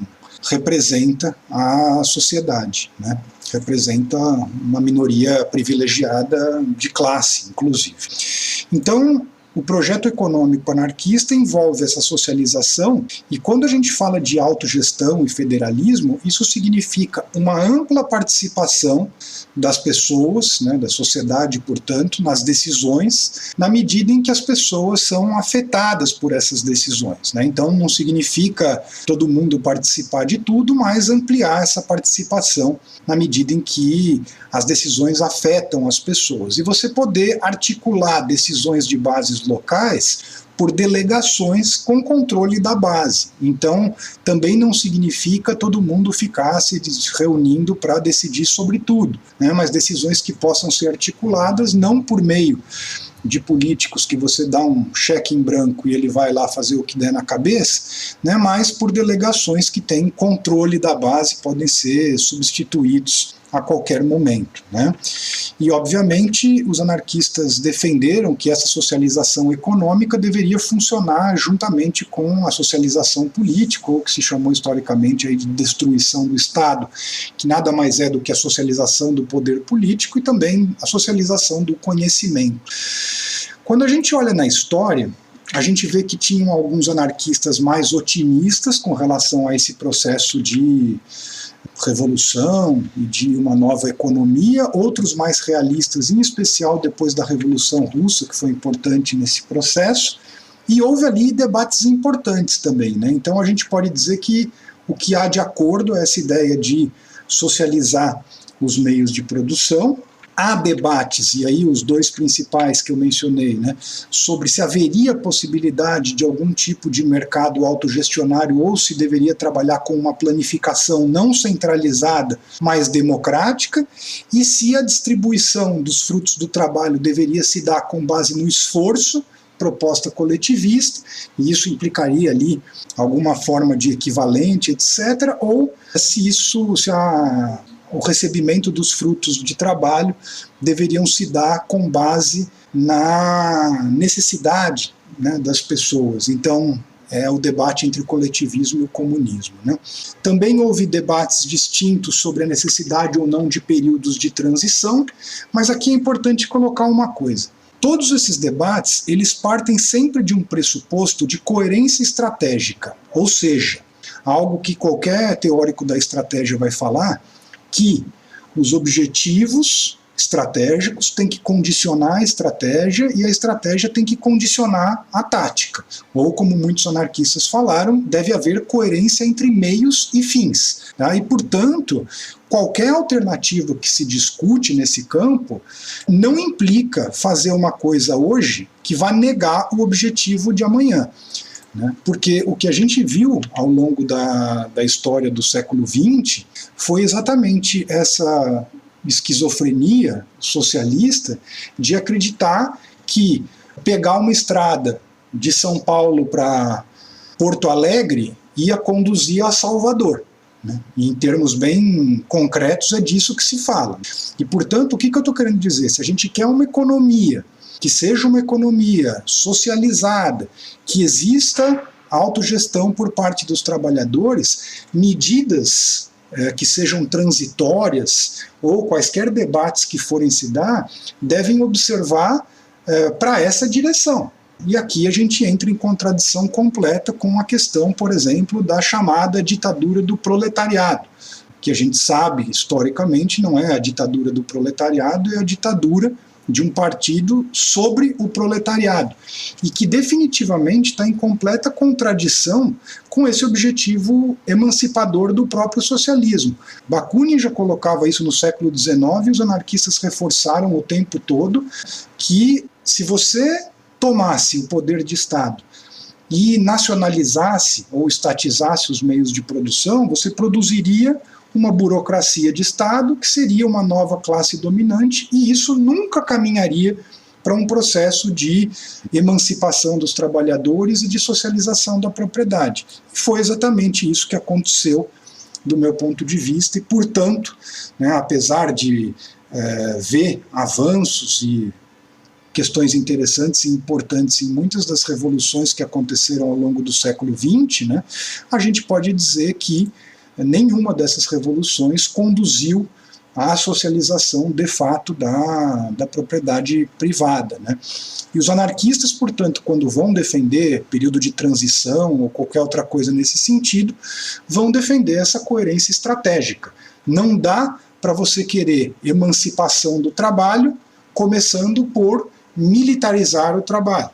representa a sociedade, né? Representa uma minoria privilegiada de classe, inclusive. Então, O projeto econômico anarquista envolve essa socialização, e quando a gente fala de autogestão e federalismo, isso significa uma ampla participação das pessoas, né, da sociedade, portanto, nas decisões, na medida em que as pessoas são afetadas por essas decisões, né? Então não significa todo mundo participar de tudo, mas ampliar essa participação na medida em que as decisões afetam as pessoas. E você poder articular decisões de bases locais por delegações com controle da base. Então, também não significa todo mundo ficar se reunindo para decidir sobre tudo, né? Mas decisões que possam ser articuladas não por meio de políticos que você dá um cheque em branco e ele vai lá fazer o que der na cabeça, né? Mas por delegações que têm controle da base, podem ser substituídos a qualquer momento, né? E, obviamente, os anarquistas defenderam que essa socialização econômica deveria funcionar juntamente com a socialização política, ou que se chamou historicamente aí de destruição do Estado, que nada mais é do que a socialização do poder político e também a socialização do conhecimento. Quando a gente olha na história, a gente vê que tinham alguns anarquistas mais otimistas com relação a esse processo de revolução e de uma nova economia, outros mais realistas, em especial depois da Revolução Russa, que foi importante nesse processo, e houve ali debates importantes também, né? Então a gente pode dizer que o que há de acordo é essa ideia de socializar os meios de produção. Há debates, e aí os dois principais que eu mencionei, né, sobre se haveria possibilidade de algum tipo de mercado autogestionário ou se deveria trabalhar com uma planificação não centralizada, mas democrática, e se a distribuição dos frutos do trabalho deveria se dar com base no esforço, proposta coletivista, e isso implicaria ali alguma forma de equivalente, etc., ou se o recebimento dos frutos de trabalho deveriam se dar com base na necessidade, né, das pessoas. Então, é o debate entre o coletivismo e o comunismo, né? Também houve debates distintos sobre a necessidade ou não de períodos de transição, mas aqui é importante colocar uma coisa. Todos esses debates, eles partem sempre de um pressuposto de coerência estratégica, ou seja, algo que qualquer teórico da estratégia vai falar, que os objetivos estratégicos têm que condicionar a estratégia e a estratégia tem que condicionar a tática. Ou, como muitos anarquistas falaram, deve haver coerência entre meios e fins, tá? E, portanto, qualquer alternativa que se discute nesse campo não implica fazer uma coisa hoje que vá negar o objetivo de amanhã. Porque o que a gente viu ao longo da história do século XX foi exatamente essa esquizofrenia socialista de acreditar que pegar uma estrada de São Paulo para Porto Alegre ia conduzir a Salvador. E em termos bem concretos é disso que se fala. E, portanto, o que eu estou querendo dizer? Se a gente quer uma economia que seja uma economia socializada, que exista autogestão por parte dos trabalhadores, medidas que sejam transitórias ou quaisquer debates que forem se dar, devem observar para essa direção. E aqui a gente entra em contradição completa com a questão, por exemplo, da chamada ditadura do proletariado, que a gente sabe, historicamente, não é a ditadura do proletariado, é a ditadura de um partido sobre o proletariado, e que definitivamente está em completa contradição com esse objetivo emancipador do próprio socialismo. Bakunin já colocava isso no século XIX e os anarquistas reforçaram o tempo todo que se você tomasse o poder de Estado e nacionalizasse ou estatizasse os meios de produção, você produziria uma burocracia de Estado que seria uma nova classe dominante, e isso nunca caminharia para um processo de emancipação dos trabalhadores e de socialização da propriedade. E foi exatamente isso que aconteceu do meu ponto de vista, e, portanto, apesar de ver avanços e questões interessantes e importantes em muitas das revoluções que aconteceram ao longo do século XX, a gente pode dizer que nenhuma dessas revoluções conduziu à socialização de fato da propriedade privada, né? E os anarquistas, portanto, quando vão defender período de transição ou qualquer outra coisa nesse sentido, vão defender essa coerência estratégica. Não dá para você querer emancipação do trabalho começando por militarizar o trabalho.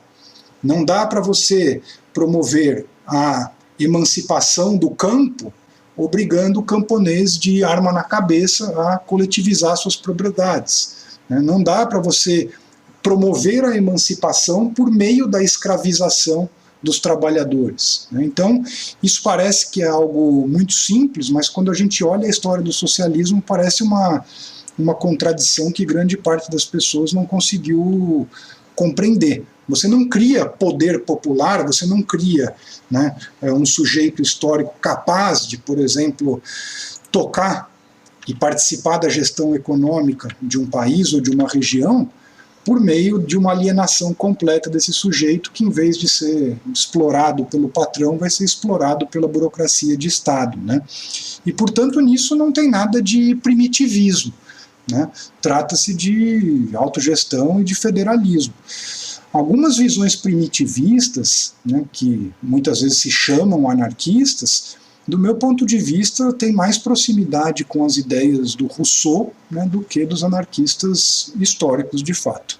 Não dá para você promover a emancipação do campo obrigando o camponês de arma na cabeça a coletivizar suas propriedades. Não dá para você promover a emancipação por meio da escravização dos trabalhadores. Então, isso parece que é algo muito simples, mas quando a gente olha a história do socialismo, parece uma contradição que grande parte das pessoas não conseguiu compreender. Você não cria poder popular, você não cria, né, um sujeito histórico capaz de, por exemplo, tocar e participar da gestão econômica de um país ou de uma região por meio de uma alienação completa desse sujeito que, em vez de ser explorado pelo patrão, vai ser explorado pela burocracia de Estado, né? E, portanto, nisso não tem nada de primitivismo, né? Trata-se de autogestão e de federalismo. Algumas visões primitivistas, né, que muitas vezes se chamam anarquistas, do meu ponto de vista, têm mais proximidade com as ideias do Rousseau, né, do que dos anarquistas históricos de fato.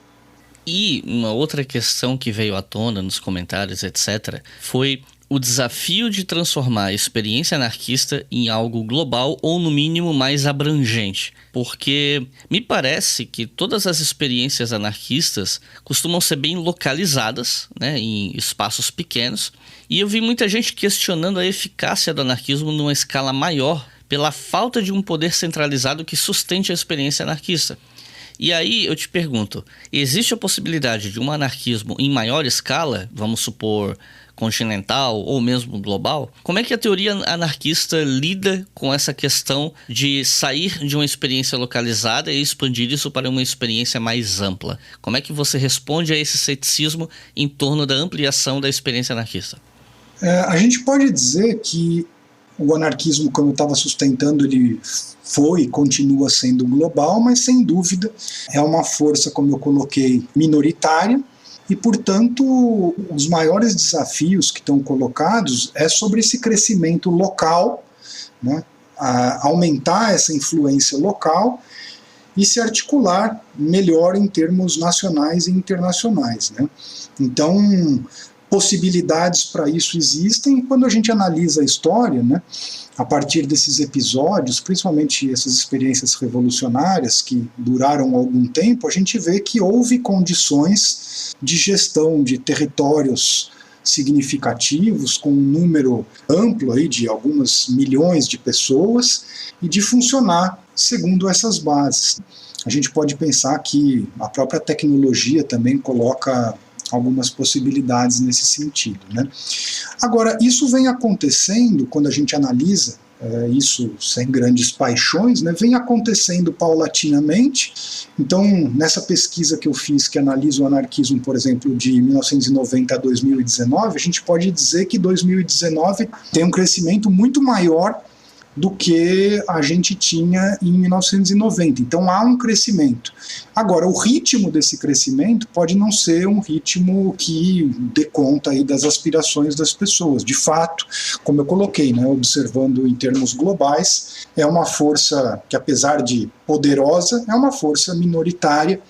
E uma outra questão que veio à tona nos comentários, etc., foi o desafio de transformar a experiência anarquista em algo global ou, no mínimo, mais abrangente. Porque me parece que todas as experiências anarquistas costumam ser bem localizadas, né, em espaços pequenos. E eu vi muita gente questionando a eficácia do anarquismo numa escala maior pela falta de um poder centralizado que sustente a experiência anarquista. E aí eu te pergunto, existe a possibilidade de um anarquismo em maior escala, vamos supor continental ou mesmo global? Como é que a teoria anarquista lida com essa questão de sair de uma experiência localizada e expandir isso para uma experiência mais ampla? Como é que você responde a esse ceticismo em torno da ampliação da experiência anarquista? A gente pode dizer que o anarquismo, como eu estava sustentando, ele foi e continua sendo global, mas sem dúvida é uma força, como eu coloquei, minoritária, e, portanto, os maiores desafios que estão colocados é sobre esse crescimento local, né, aumentar essa influência local e se articular melhor em termos nacionais e internacionais, né? Então, possibilidades para isso existem, e quando a gente analisa a história, né, a partir desses episódios, principalmente essas experiências revolucionárias que duraram algum tempo, a gente vê que houve condições de gestão de territórios significativos, com um número amplo aí de algumas milhões de pessoas, e de funcionar segundo essas bases. A gente pode pensar que a própria tecnologia também coloca algumas possibilidades nesse sentido, né? Agora, isso vem acontecendo, quando a gente analisa isso sem grandes paixões, né, vem acontecendo paulatinamente. Então, nessa pesquisa que eu fiz, que analisa o anarquismo, por exemplo, de 1990 a 2019, a gente pode dizer que 2019 tem um crescimento muito maior do que a gente tinha em 1990. Então há um crescimento. Agora, o ritmo desse crescimento pode não ser um ritmo que dê conta aí das aspirações das pessoas. De fato, como eu coloquei, né, observando em termos globais, é uma força que, apesar de poderosa, é uma força minoritária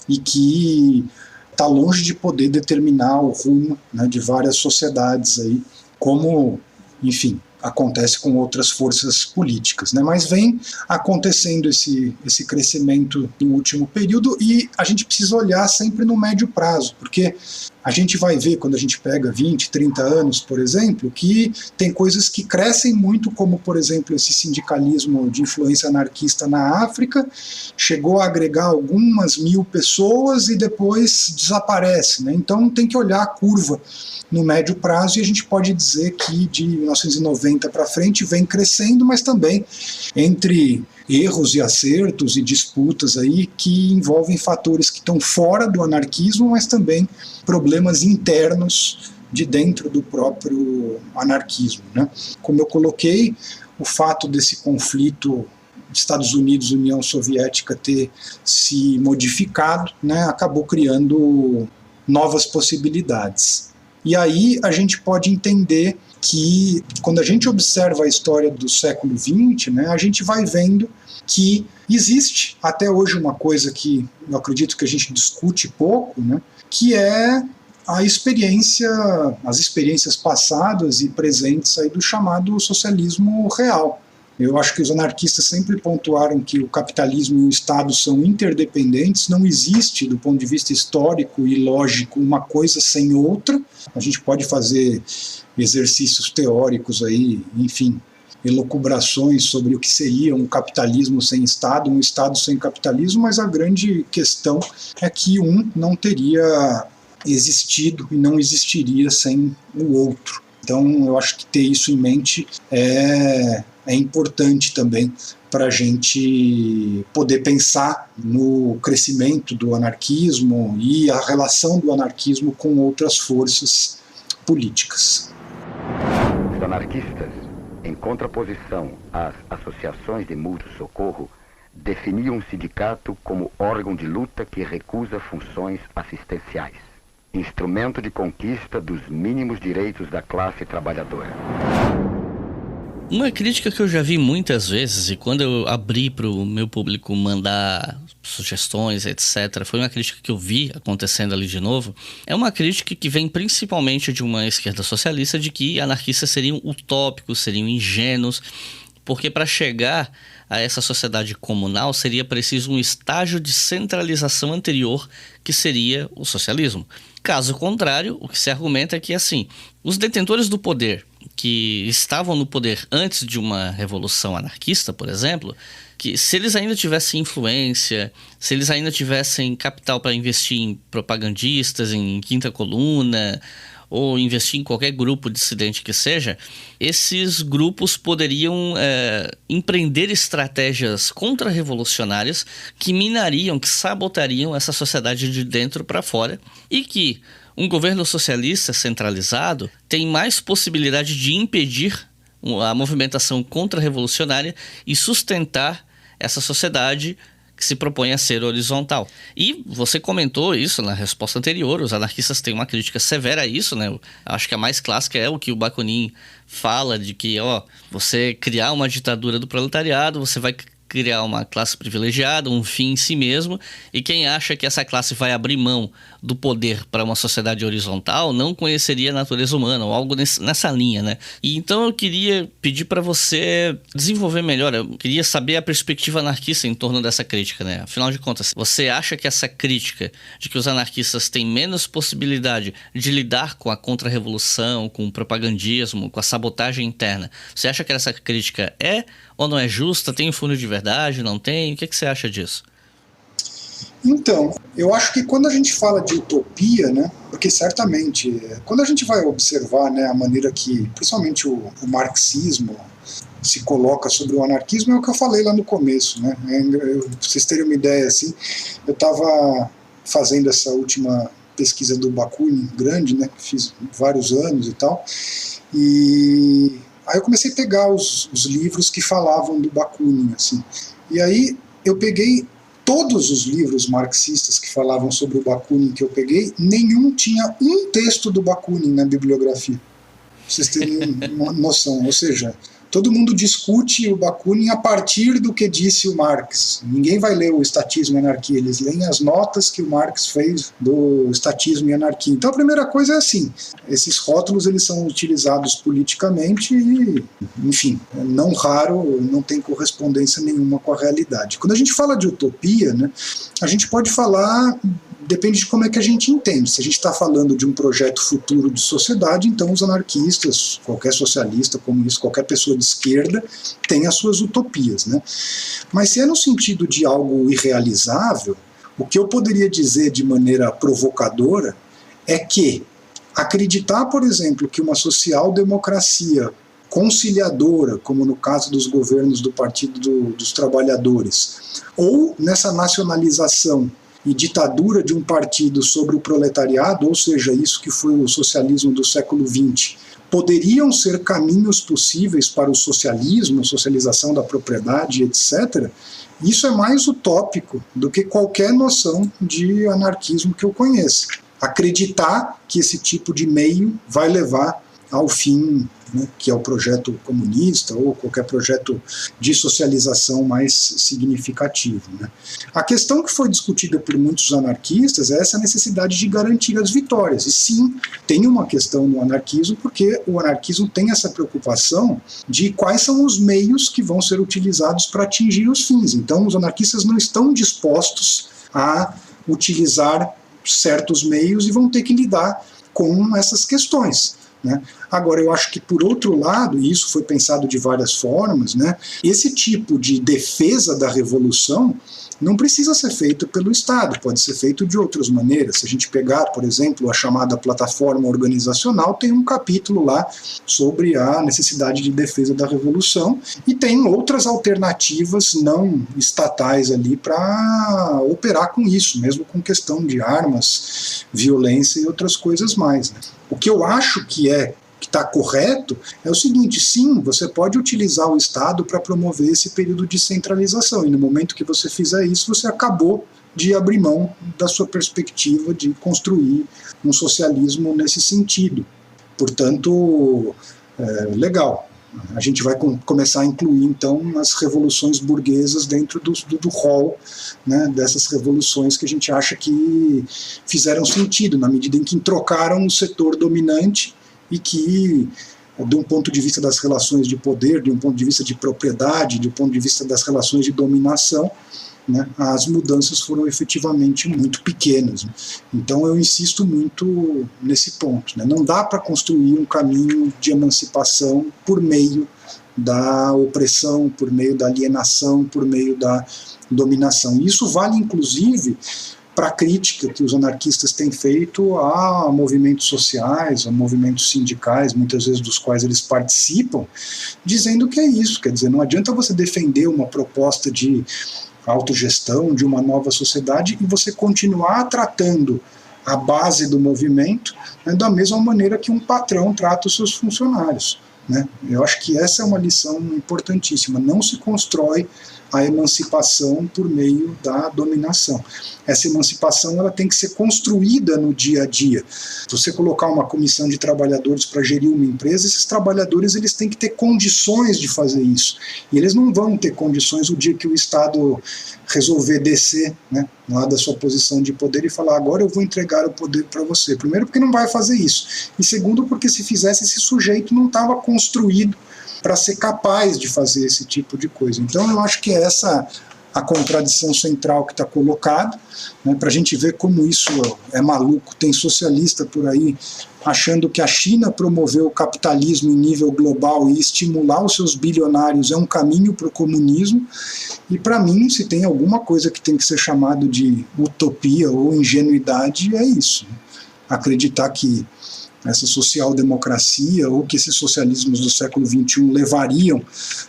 e que está longe de poder determinar o rumo, né, de várias sociedades aí, como, enfim, acontece com outras forças políticas, né? Mas vem acontecendo esse crescimento no último período, e a gente precisa olhar sempre no médio prazo, porque a gente vai ver, quando a gente pega 20, 30 anos, por exemplo, que tem coisas que crescem muito, como, por exemplo, esse sindicalismo de influência anarquista na África, chegou a agregar algumas mil pessoas e depois desaparece, né? Então tem que olhar a curva no médio prazo, e a gente pode dizer que de 1990 para frente vem crescendo, mas também entre erros e acertos e disputas aí que envolvem fatores que estão fora do anarquismo, mas também problemas internos de dentro do próprio anarquismo, né? Como eu coloquei, o fato desse conflito Estados Unidos, União Soviética ter se modificado, né, acabou criando novas possibilidades. E aí a gente pode entender que, quando a gente observa a história do século XX, né, a gente vai vendo que existe até hoje uma coisa que eu acredito que a gente discute pouco, né, que é as experiências passadas e presentes aí do chamado socialismo real. Eu acho que os anarquistas sempre pontuaram que o capitalismo e o Estado são interdependentes, não existe, do ponto de vista histórico e lógico, uma coisa sem outra. A gente pode fazer exercícios teóricos aí, enfim, elucubrações sobre o que seria um capitalismo sem Estado, um Estado sem capitalismo, mas a grande questão é que um não teria existido e não existiria sem o outro. Então, eu acho que ter isso em mente é importante também para a gente poder pensar no crescimento do anarquismo e a relação do anarquismo com outras forças políticas. Os anarquistas, em contraposição às associações de mútuo socorro, definiam o sindicato como órgão de luta que recusa funções assistenciais, instrumento de conquista dos mínimos direitos da classe trabalhadora. Uma crítica que eu já vi muitas vezes, e quando eu abri para o meu público mandar sugestões, etc., foi uma crítica que eu vi acontecendo ali de novo, é uma crítica que vem principalmente de uma esquerda socialista, de que anarquistas seriam utópicos, seriam ingênuos, porque para chegar a essa sociedade comunal seria preciso um estágio de centralização anterior, que seria o socialismo. Caso contrário, o que se argumenta é que, assim, os detentores do poder, que estavam no poder antes de uma revolução anarquista, por exemplo, que se eles ainda tivessem influência, se eles ainda tivessem capital para investir em propagandistas, em quinta coluna, ou investir em qualquer grupo dissidente que seja, esses grupos poderiam empreender estratégias contra-revolucionárias que minariam, que sabotariam essa sociedade de dentro para fora, e que um governo socialista centralizado tem mais possibilidade de impedir a movimentação contra-revolucionária e sustentar essa sociedade que se propõe a ser horizontal. E você comentou isso na resposta anterior, os anarquistas têm uma crítica severa a isso, né? Acho que a mais clássica é o que o Bakunin fala, de que, você criar uma ditadura do proletariado, você vai criar uma classe privilegiada, um fim em si mesmo, e quem acha que essa classe vai abrir mão do poder para uma sociedade horizontal não conheceria a natureza humana, ou algo nessa linha, né? E então eu queria pedir para você desenvolver melhor, eu queria saber a perspectiva anarquista em torno dessa crítica, né? Afinal de contas, você acha que essa crítica de que os anarquistas têm menos possibilidade de lidar com a contra-revolução, com o propagandismo, com a sabotagem interna, você acha que essa crítica é ou não é justa? Tem um fundo de verdade? Não tem? O que você acha disso? Então, eu acho que quando a gente fala de utopia, né, porque certamente, quando a gente vai observar, né, a maneira que, principalmente o marxismo se coloca sobre o anarquismo, é o que eu falei lá no começo, né? Pra vocês terem uma ideia, assim, eu estava fazendo essa última pesquisa do Bakunin, grande, né, que fiz vários anos e tal, e aí eu comecei a pegar os livros que falavam do Bakunin, assim, e aí eu peguei todos os livros marxistas que falavam sobre o Bakunin que eu peguei, nenhum tinha um texto do Bakunin na bibliografia. Pra vocês terem uma noção. Ou seja, todo mundo discute o Bakunin a partir do que disse o Marx. Ninguém vai ler o Estatismo e Anarquia, eles leem as notas que o Marx fez do Estatismo e Anarquia. Então a primeira coisa é assim, esses rótulos eles são utilizados politicamente e, enfim, não raro, não tem correspondência nenhuma com a realidade. Quando a gente fala de utopia, né, a gente pode falar... Depende de como é que a gente entende. Se a gente está falando de um projeto futuro de sociedade, então os anarquistas, qualquer socialista, comunista, qualquer pessoa de esquerda, tem as suas utopias, né? Mas se é no sentido de algo irrealizável, o que eu poderia dizer de maneira provocadora é que acreditar, por exemplo, que uma social-democracia conciliadora, como no caso dos governos do Partido dos Trabalhadores, ou nessa nacionalização e ditadura de um partido sobre o proletariado, ou seja, isso que foi o socialismo do século XX, poderiam ser caminhos possíveis para o socialismo, socialização da propriedade, etc., isso é mais utópico do que qualquer noção de anarquismo que eu conheça. Acreditar que esse tipo de meio vai levar ao fim, né, que é o projeto comunista ou qualquer projeto de socialização mais significativo, né. A questão que foi discutida por muitos anarquistas é essa necessidade de garantir as vitórias. E sim, tem uma questão no anarquismo, porque o anarquismo tem essa preocupação de quais são os meios que vão ser utilizados para atingir os fins. Então, os anarquistas não estão dispostos a utilizar certos meios e vão ter que lidar com essas questões, né? Agora, eu acho que, por outro lado, e isso foi pensado de várias formas, né, esse tipo de defesa da revolução não precisa ser feito pelo Estado, pode ser feito de outras maneiras. Se a gente pegar, por exemplo, a chamada plataforma organizacional, tem um capítulo lá sobre a necessidade de defesa da revolução e tem outras alternativas não estatais ali para operar com isso, mesmo com questão de armas, violência e outras coisas mais, né? O que eu acho que está correto é o seguinte: sim, você pode utilizar o Estado para promover esse período de centralização, e no momento que você fizer isso, você acabou de abrir mão da sua perspectiva de construir um socialismo nesse sentido. Portanto, legal. A gente vai começar a incluir, então, as revoluções burguesas dentro do rol, né, dessas revoluções que a gente acha que fizeram sentido, na medida em que trocaram o setor dominante e que, de um ponto de vista das relações de poder, de um ponto de vista de propriedade, de um ponto de vista das relações de dominação, né, as mudanças foram efetivamente muito pequenas, né? Então eu insisto muito nesse ponto, né? Não dá para construir um caminho de emancipação por meio da opressão, por meio da alienação, por meio da dominação. Isso vale inclusive para a crítica que os anarquistas têm feito a movimentos sociais, a movimentos sindicais, muitas vezes dos quais eles participam, dizendo que é isso. Quer dizer, não adianta você defender uma proposta de autogestão, de uma nova sociedade, e você continuar tratando a base do movimento, né, da mesma maneira que um patrão trata os seus funcionários, né? Eu acho que essa é uma lição importantíssima. Não se constrói a emancipação por meio da dominação. Essa emancipação ela tem que ser construída no dia a dia. Se você colocar uma comissão de trabalhadores para gerir uma empresa, esses trabalhadores eles têm que ter condições de fazer isso. E eles não vão ter condições o dia que o Estado resolver descer, né, lá da sua posição de poder e falar: agora eu vou entregar o poder para você. Primeiro, porque não vai fazer isso. E segundo, porque se fizesse, esse sujeito não estava construído para ser capaz de fazer esse tipo de coisa. Então eu acho que é essa a contradição central que está colocada, né, para a gente ver como isso é maluco. Tem socialista por aí achando que a China promover o capitalismo em nível global e estimular os seus bilionários é um caminho para o comunismo, e para mim, se tem alguma coisa que tem que ser chamado de utopia ou ingenuidade, é isso. Acreditar que essa social-democracia ou que esses socialismos do século XXI levariam,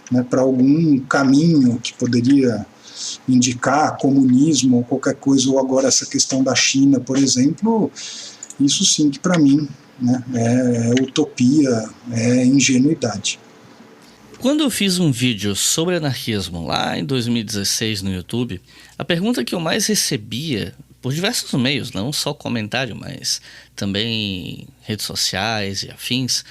né, para algum caminho que poderia indicar comunismo ou qualquer coisa, ou agora essa questão da China, por exemplo, isso sim que para mim, né, é utopia, é ingenuidade. Quando eu fiz um vídeo sobre anarquismo lá em 2016 no YouTube, a pergunta que eu mais recebia por diversos meios, não só comentário, mas também redes sociais e afins,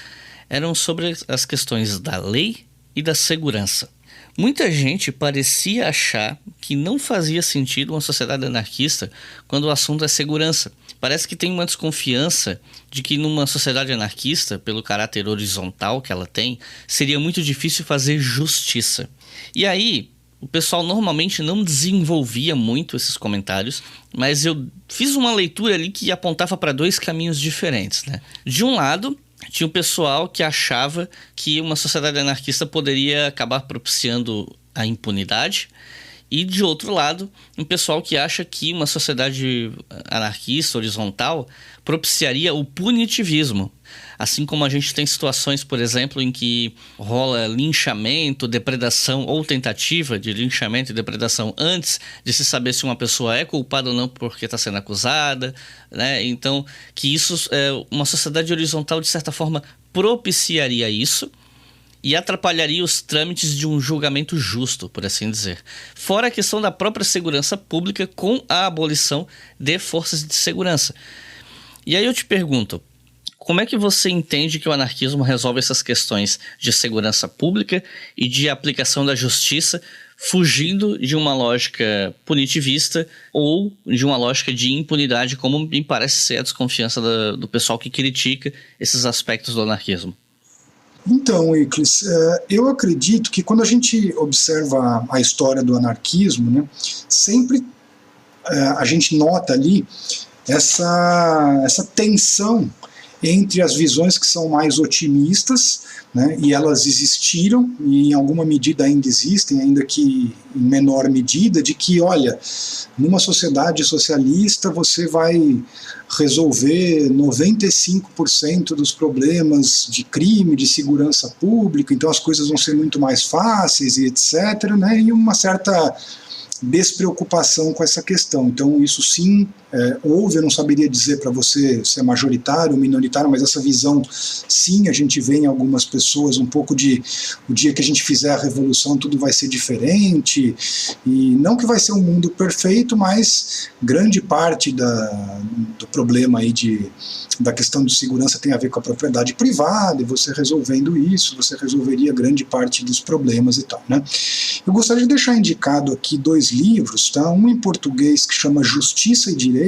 eram sobre as questões da lei e da segurança. Muita gente parecia achar que não fazia sentido uma sociedade anarquista quando o assunto é segurança. Parece que tem uma desconfiança de que numa sociedade anarquista, pelo caráter horizontal que ela tem, seria muito difícil fazer justiça. E aí, o pessoal normalmente não desenvolvia muito esses comentários, mas eu fiz uma leitura ali que apontava para dois caminhos diferentes, né? De um lado, tinha o pessoal que achava que uma sociedade anarquista poderia acabar propiciando a impunidade, e de outro lado, um pessoal que acha que uma sociedade anarquista, horizontal, propiciaria o punitivismo. Assim como a gente tem situações, por exemplo, em que rola linchamento, depredação ou tentativa de linchamento e depredação antes de se saber se uma pessoa é culpada ou não porque está sendo acusada, né? Então, que isso, uma sociedade horizontal, de certa forma, propiciaria isso e atrapalharia os trâmites de um julgamento justo, por assim dizer. Fora a questão da própria segurança pública com a abolição de forças de segurança. E aí eu te pergunto, como é que você entende que o anarquismo resolve essas questões de segurança pública e de aplicação da justiça, fugindo de uma lógica punitivista ou de uma lógica de impunidade, como me parece ser a desconfiança do pessoal que critica esses aspectos do anarquismo? Então, Iclis, eu acredito que quando a gente observa a história do anarquismo, né, sempre a gente nota ali essa tensão entre as visões que são mais otimistas, né, e elas existiram e em alguma medida ainda existem, ainda que em menor medida, de que, olha, numa sociedade socialista você vai resolver 95% dos problemas de crime, de segurança pública, então as coisas vão ser muito mais fáceis e etc., né, e uma certa despreocupação com essa questão. Então isso sim houve, eu não saberia dizer para você se é majoritário ou minoritário, mas essa visão sim, a gente vê em algumas pessoas um pouco de o dia que a gente fizer a revolução tudo vai ser diferente, e não que vai ser um mundo perfeito, mas grande parte do problema aí da questão de segurança tem a ver com a propriedade privada, e você resolvendo isso, você resolveria grande parte dos problemas e tal, né? Eu gostaria de deixar indicado aqui 2 livros, tá? Um em português que chama Justiça e Direito,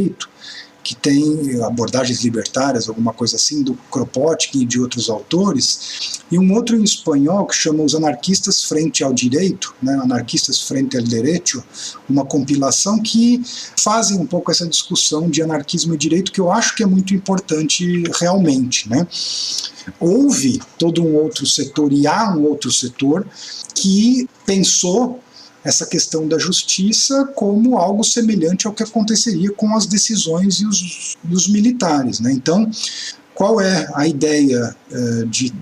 que tem abordagens libertárias, alguma coisa assim, do Kropotkin e de outros autores, e um outro em espanhol que chama Os Anarquistas Frente ao Direito, né, Anarquistas Frente al Derecho, uma compilação que fazem um pouco essa discussão de anarquismo e direito, que eu acho que é muito importante realmente, né. Houve todo um outro setor, e há um outro setor, que pensou essa questão da justiça como algo semelhante ao que aconteceria com as decisões e os militares, né? Então, qual é a ideia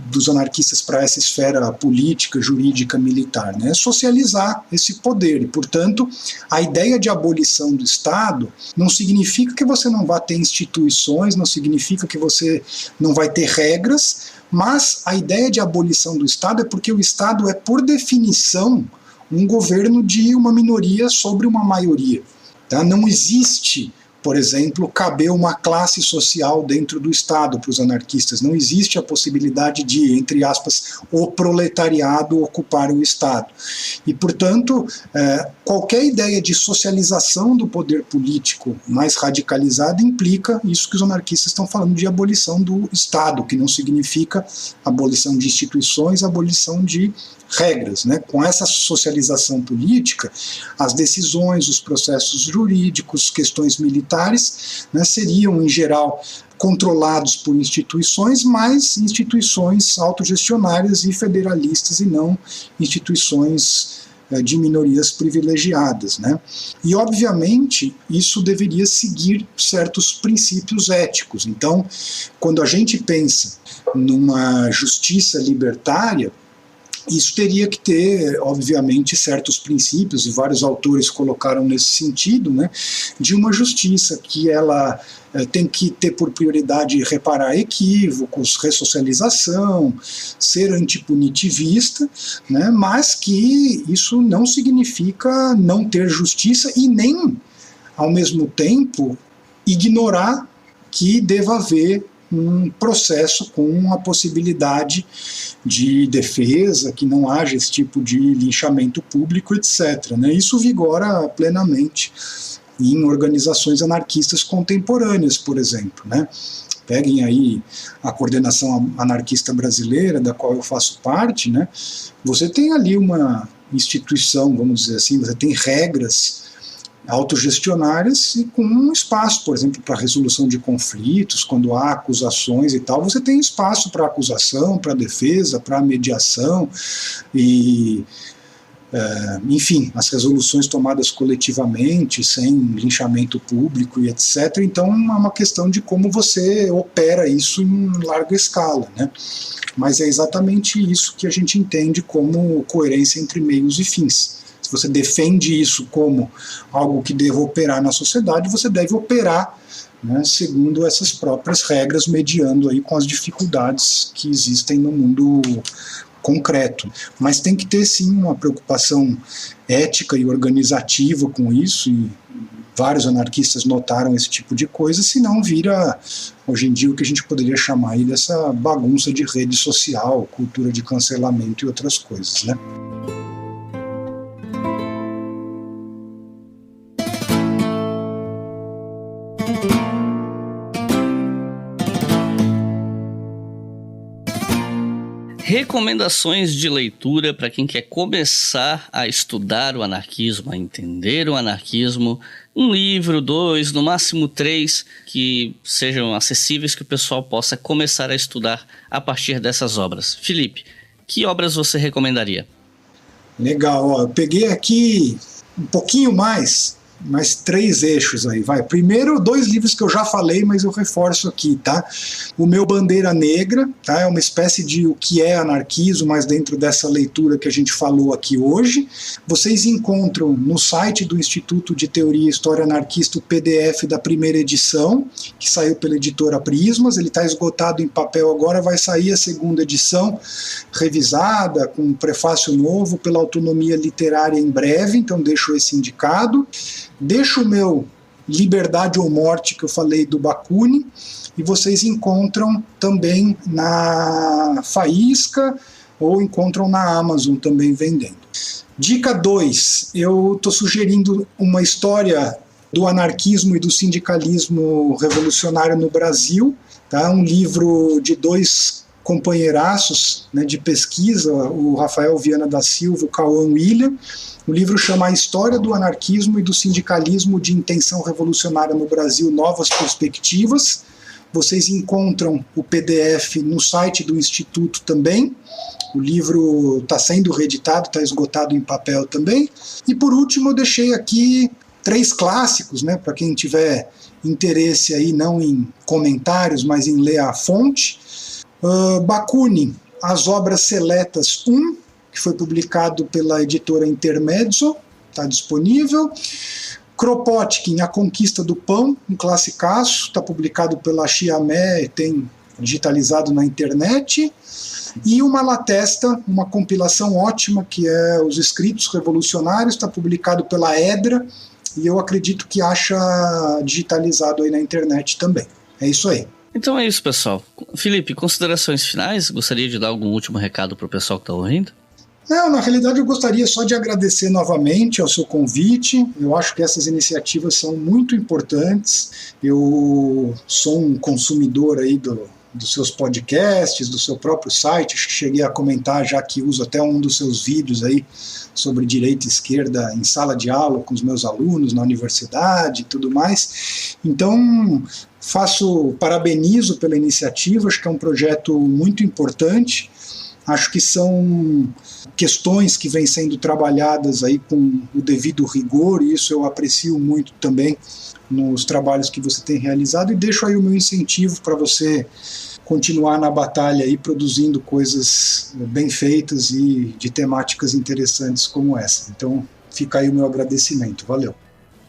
dos anarquistas para essa esfera política, jurídica, militar, né? É socializar esse poder, e, portanto, a ideia de abolição do Estado não significa que você não vai ter instituições, não significa que você não vai ter regras, mas a ideia de abolição do Estado é porque o Estado é, por definição, um governo de uma minoria sobre uma maioria. Tá? Não existe, por exemplo, caber uma classe social dentro do Estado para os anarquistas. Não existe a possibilidade de, entre aspas, o proletariado ocupar o Estado. E, portanto, qualquer ideia de socialização do poder político mais radicalizada implica isso que os anarquistas estão falando de abolição do Estado, que não significa abolição de instituições, abolição de regras, né? Com essa socialização política, as decisões, os processos jurídicos, questões militares, né, seriam, em geral, controlados por instituições, mas instituições autogestionárias e federalistas, e não instituições de minorias privilegiadas, né? E, obviamente, isso deveria seguir certos princípios éticos. Então, quando a gente pensa numa justiça libertária, isso teria que ter, obviamente, certos princípios, e vários autores colocaram nesse sentido, né, de uma justiça que ela tem que ter por prioridade reparar equívocos, ressocialização, ser antipunitivista, né, mas que isso não significa não ter justiça e nem, ao mesmo tempo, ignorar que deva haver um processo com a possibilidade de defesa, que não haja esse tipo de linchamento público, etc. Né? Isso vigora plenamente em organizações anarquistas contemporâneas, por exemplo. Né? Peguem aí a Coordenação Anarquista Brasileira, da qual eu faço parte, né? Você tem ali uma instituição, vamos dizer assim, você tem regras autogestionárias e com um espaço, por exemplo, para resolução de conflitos, quando há acusações e tal, você tem espaço para acusação, para defesa, para mediação e, enfim, as resoluções tomadas coletivamente, sem linchamento público e etc. Então é uma questão de como você opera isso em larga escala, né? Mas é exatamente isso que a gente entende como coerência entre meios e fins. Se você defende isso como algo que deva operar na sociedade, você deve operar né, segundo essas próprias regras, mediando aí com as dificuldades que existem no mundo concreto. Mas tem que ter sim uma preocupação ética e organizativa com isso, e vários anarquistas notaram esse tipo de coisa, senão vira, hoje em dia, o que a gente poderia chamar aí dessa bagunça de rede social, cultura de cancelamento e outras coisas, né? Recomendações de leitura para quem quer começar a estudar o anarquismo, a entender o anarquismo. Um livro, 2, no máximo 3, que sejam acessíveis, que o pessoal possa começar a estudar a partir dessas obras. Felipe, que obras você recomendaria? Legal, ó, eu peguei aqui um pouquinho mais 3 eixos aí, vai. Primeiro, 2 livros que eu já falei, mas eu reforço aqui, tá? O meu Bandeira Negra, tá? É uma espécie de o que é anarquismo, mas dentro dessa leitura que a gente falou aqui hoje. Vocês encontram no site do Instituto de Teoria e História Anarquista o PDF da primeira edição, que saiu pela editora Prismas. Ele está esgotado em papel agora, vai sair a segunda edição, revisada, com um prefácio novo, pela Autonomia Literária em breve, então deixo esse indicado. Deixo o meu Liberdade ou Morte, que eu falei do Bakunin, e vocês encontram também na Faísca ou encontram na Amazon também vendendo. Dica 2, eu estou sugerindo uma história do anarquismo e do sindicalismo revolucionário no Brasil, tá? Um livro de 2 companheiraços, né, de pesquisa, o Rafael Viana da Silva e o Cauã William. O livro chama A História do Anarquismo e do Sindicalismo de Intenção Revolucionária no Brasil, Novas Perspectivas. Vocês encontram o PDF no site do Instituto também. O livro está sendo reeditado, está esgotado em papel também. E por último eu deixei aqui 3 clássicos, né, para quem tiver interesse aí, não em comentários, mas em ler a fonte. Bakunin, As Obras Seletas 1, que foi publicado pela editora Intermezzo, está disponível. Kropotkin, A Conquista do Pão, um classicaço, está publicado pela Chiamé e tem digitalizado na internet. E o Malatesta, uma compilação ótima, que é Os Escritos Revolucionários, está publicado pela Edra, e eu acredito que acha digitalizado aí na internet também. É isso aí. Então é isso, pessoal. Felipe, considerações finais? Gostaria de dar algum último recado para o pessoal que está ouvindo? Não, na realidade eu gostaria só de agradecer novamente ao seu convite. Eu acho que essas iniciativas são muito importantes. Eu sou um consumidor aí dos seus podcasts, do seu próprio site. Acho que cheguei a comentar já que uso até um dos seus vídeos aí sobre direita e esquerda em sala de aula com os meus alunos na universidade e tudo mais. Então, parabenizo pela iniciativa, acho que é um projeto muito importante. Acho que são questões que vêm sendo trabalhadas aí com o devido rigor, e isso eu aprecio muito também nos trabalhos que você tem realizado, e deixo aí o meu incentivo para você continuar na batalha aí, produzindo coisas bem feitas e de temáticas interessantes como essa. Então fica aí o meu agradecimento. Valeu.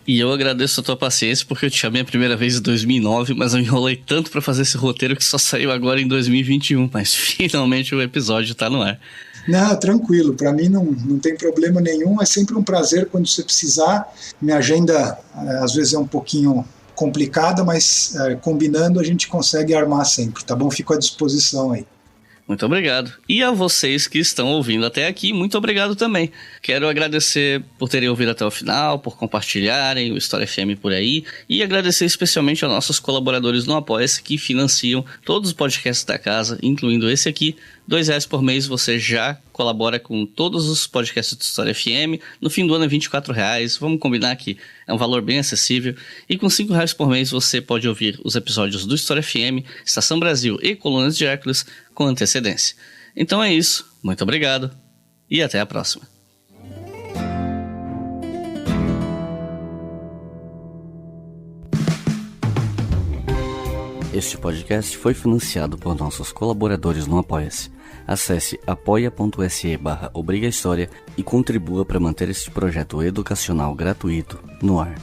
E eu agradeço a tua paciência, porque eu te chamei a primeira vez em 2009, mas eu enrolei tanto para fazer esse roteiro que só saiu agora em 2021, mas finalmente o episódio tá no ar. Não, tranquilo, para mim não tem problema nenhum, é sempre um prazer quando você precisar. Minha agenda às vezes é um pouquinho complicada, mas combinando a gente consegue armar sempre, tá bom? Fico à disposição aí. Muito obrigado. E a vocês que estão ouvindo até aqui, muito obrigado também. Quero agradecer por terem ouvido até o final, por compartilharem o História FM por aí, e agradecer especialmente aos nossos colaboradores no Apoia-se que financiam todos os podcasts da casa, incluindo esse aqui. R$2 por mês você já colabora com todos os podcasts do História FM. No fim do ano é R$24. Vamos combinar que é um valor bem acessível. E com R$5 por mês você pode ouvir os episódios do História FM, Estação Brasil e Colunas de Hércules com antecedência. Então é isso. Muito obrigado e até a próxima. Este podcast foi financiado por nossos colaboradores no Apoia-se. Acesse apoia.se/obrigahistoria e contribua para manter este projeto educacional gratuito no ar.